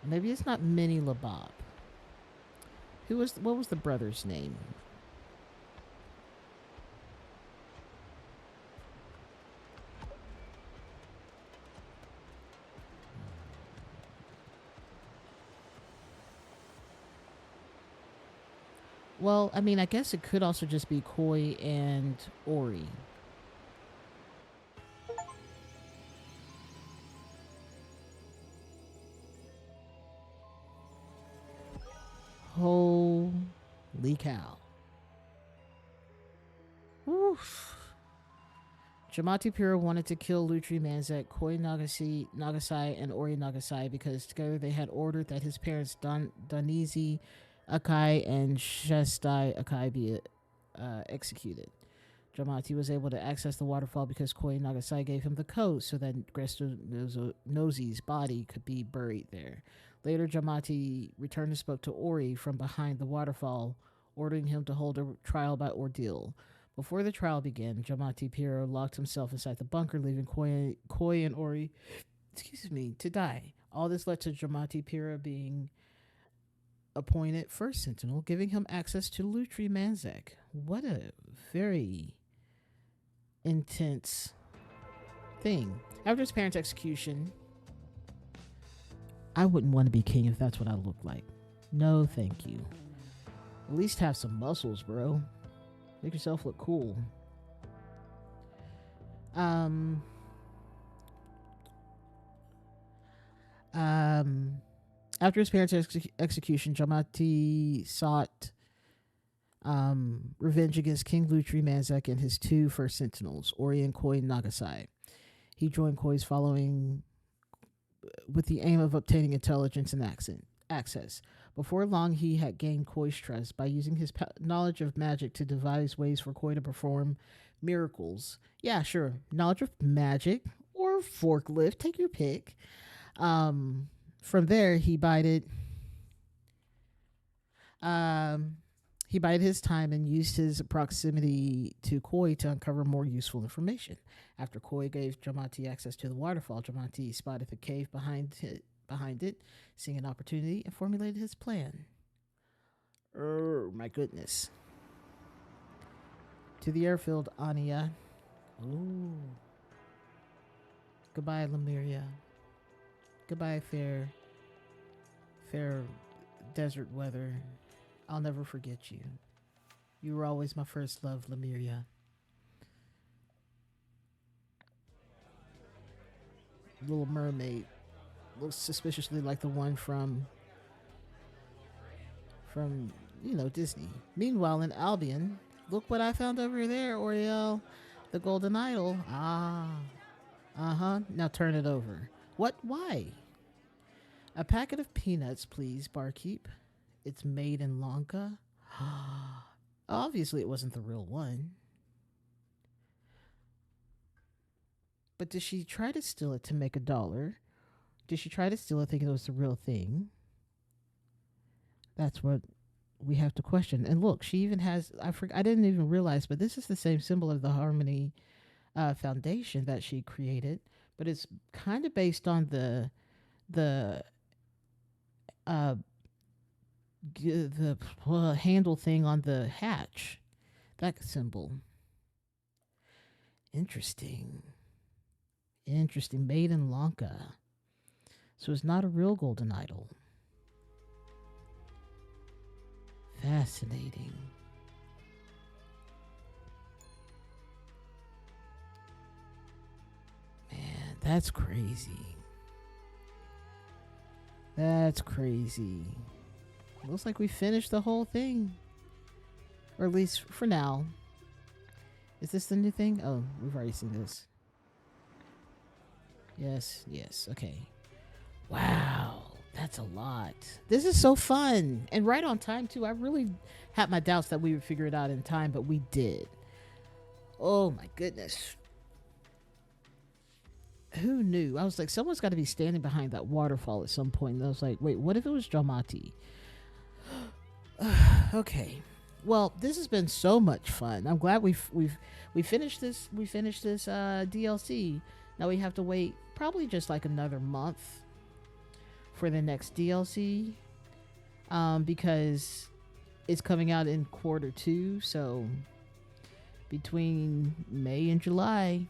Maybe it's not Minnie Labob. What was the brother's name? Well, I mean, I guess it could also just be Koi and Ori. Holy cow. Oof. Jamati Pira wanted to kill Lutri Manzak, Koi Nagasai, and Ori Nagasai because together they had ordered that his parents Donizi Akai and Shestai Akai be executed. Jamati was able to access the waterfall because Koi Nagasai gave him the code so that Gresto Nosi's body could be buried there. Later, Jamati returned and spoke to Ori from behind the waterfall, ordering him to hold a trial by ordeal. Before the trial began, Jamati Pira locked himself inside the bunker, leaving Koi and Ori, to die. All this led to Jamati Pira being appointed first sentinel, giving him access to Lutri Manzak. What a very intense thing. After his parents' execution, I wouldn't want to be king if that's what I look like. No, thank you. At least have some muscles, bro. Make yourself look cool. Um, After his parents' execution, Jamati sought revenge against King Lutri Manzak and his two first sentinels, Ori and Koi Nagasai. He joined Koi's following with the aim of obtaining intelligence and access. Before long, he had gained Koi's trust by using his knowledge of magic to devise ways for Koi to perform miracles. Yeah, sure. Knowledge of magic or forklift, take your pick. From there, he bided his time and used his proximity to Koi to uncover more useful information. After Koi gave Jamati access to the waterfall, Jamati spotted the cave behind it, seeing an opportunity, and formulated his plan. Oh, my goodness. To the airfield, Anya. Ooh. Goodbye, Lemuria. Goodbye, fair desert weather. I'll never forget you. You were always my first love, Lemuria. Little Mermaid looks suspiciously like the one from Disney. Meanwhile, in Albion, look what I found over there, Oriel. The golden idol. Ah. Uh-huh. Now turn it over. What? Why? A packet of peanuts, please, barkeep. It's made in Lanka. Obviously, it wasn't the real one. But did she try to steal it to make $1? Did she try to steal it thinking it was the real thing? That's what we have to question. And look, she even has, I didn't even realize, but this is the same symbol of the Harmony Foundation that she created, but it's kind of based on the uh, handle thing on the hatch. That symbol. Interesting. Interesting. Made in Lanka. So it's not a real golden idol. Fascinating. Man, that's crazy. That's crazy. Looks like we finished the whole thing. Or at least for now. Is this the new thing? Oh, we've already seen this. Yes, okay. Wow, that's a lot. This is so fun. And right on time, too. I really had my doubts that we would figure it out in time, but we did. Oh, my goodness. Who knew? I was like, someone's got to be standing behind that waterfall at some point. And I was like, wait, what if it was Dramati? Okay. Well, this has been so much fun. I'm glad we finished this. We finished this DLC. Now we have to wait probably just like another month for the next DLC, because it's coming out in Q2. So between May and July,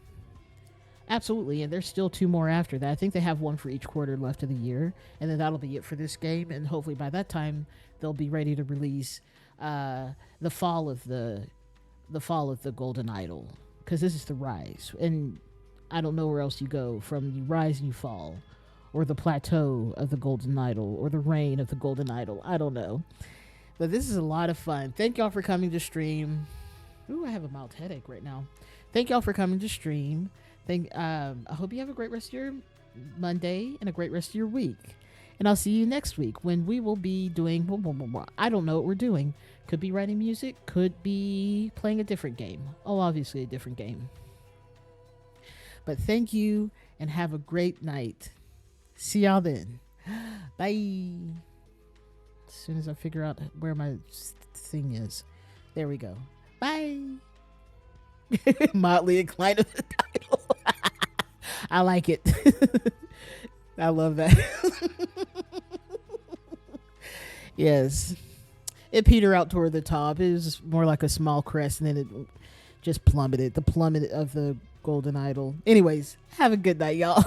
absolutely. And there's still 2 more after that. I think they have one for each quarter left of the year, and then that'll be it for this game. And hopefully by that time they'll be ready to release the fall of the golden idol, because this is the rise, and I don't know where else you go from. You rise and you fall, or the plateau of the golden idol, or the reign of the golden idol. I don't know, but this is a lot of fun. Thank y'all for coming to stream. Ooh, I have a mild headache right now. Thank y'all for coming to stream. I hope you have a great rest of your Monday and a great rest of your week. And I'll see you next week when we will be doing blah, blah, blah, blah. I don't know what we're doing. Could be writing music. Could be playing a different game. Oh, obviously a different game. But thank you and have a great night. See y'all then. Bye. As soon as I figure out where my thing is. There we go. Bye. Mildly inclined to the title. I like it. I love that. Yes. It petered out toward the top. It was more like a small crest, and then it just plummeted. The plummet of the golden idol. Anyways, have a good night, y'all.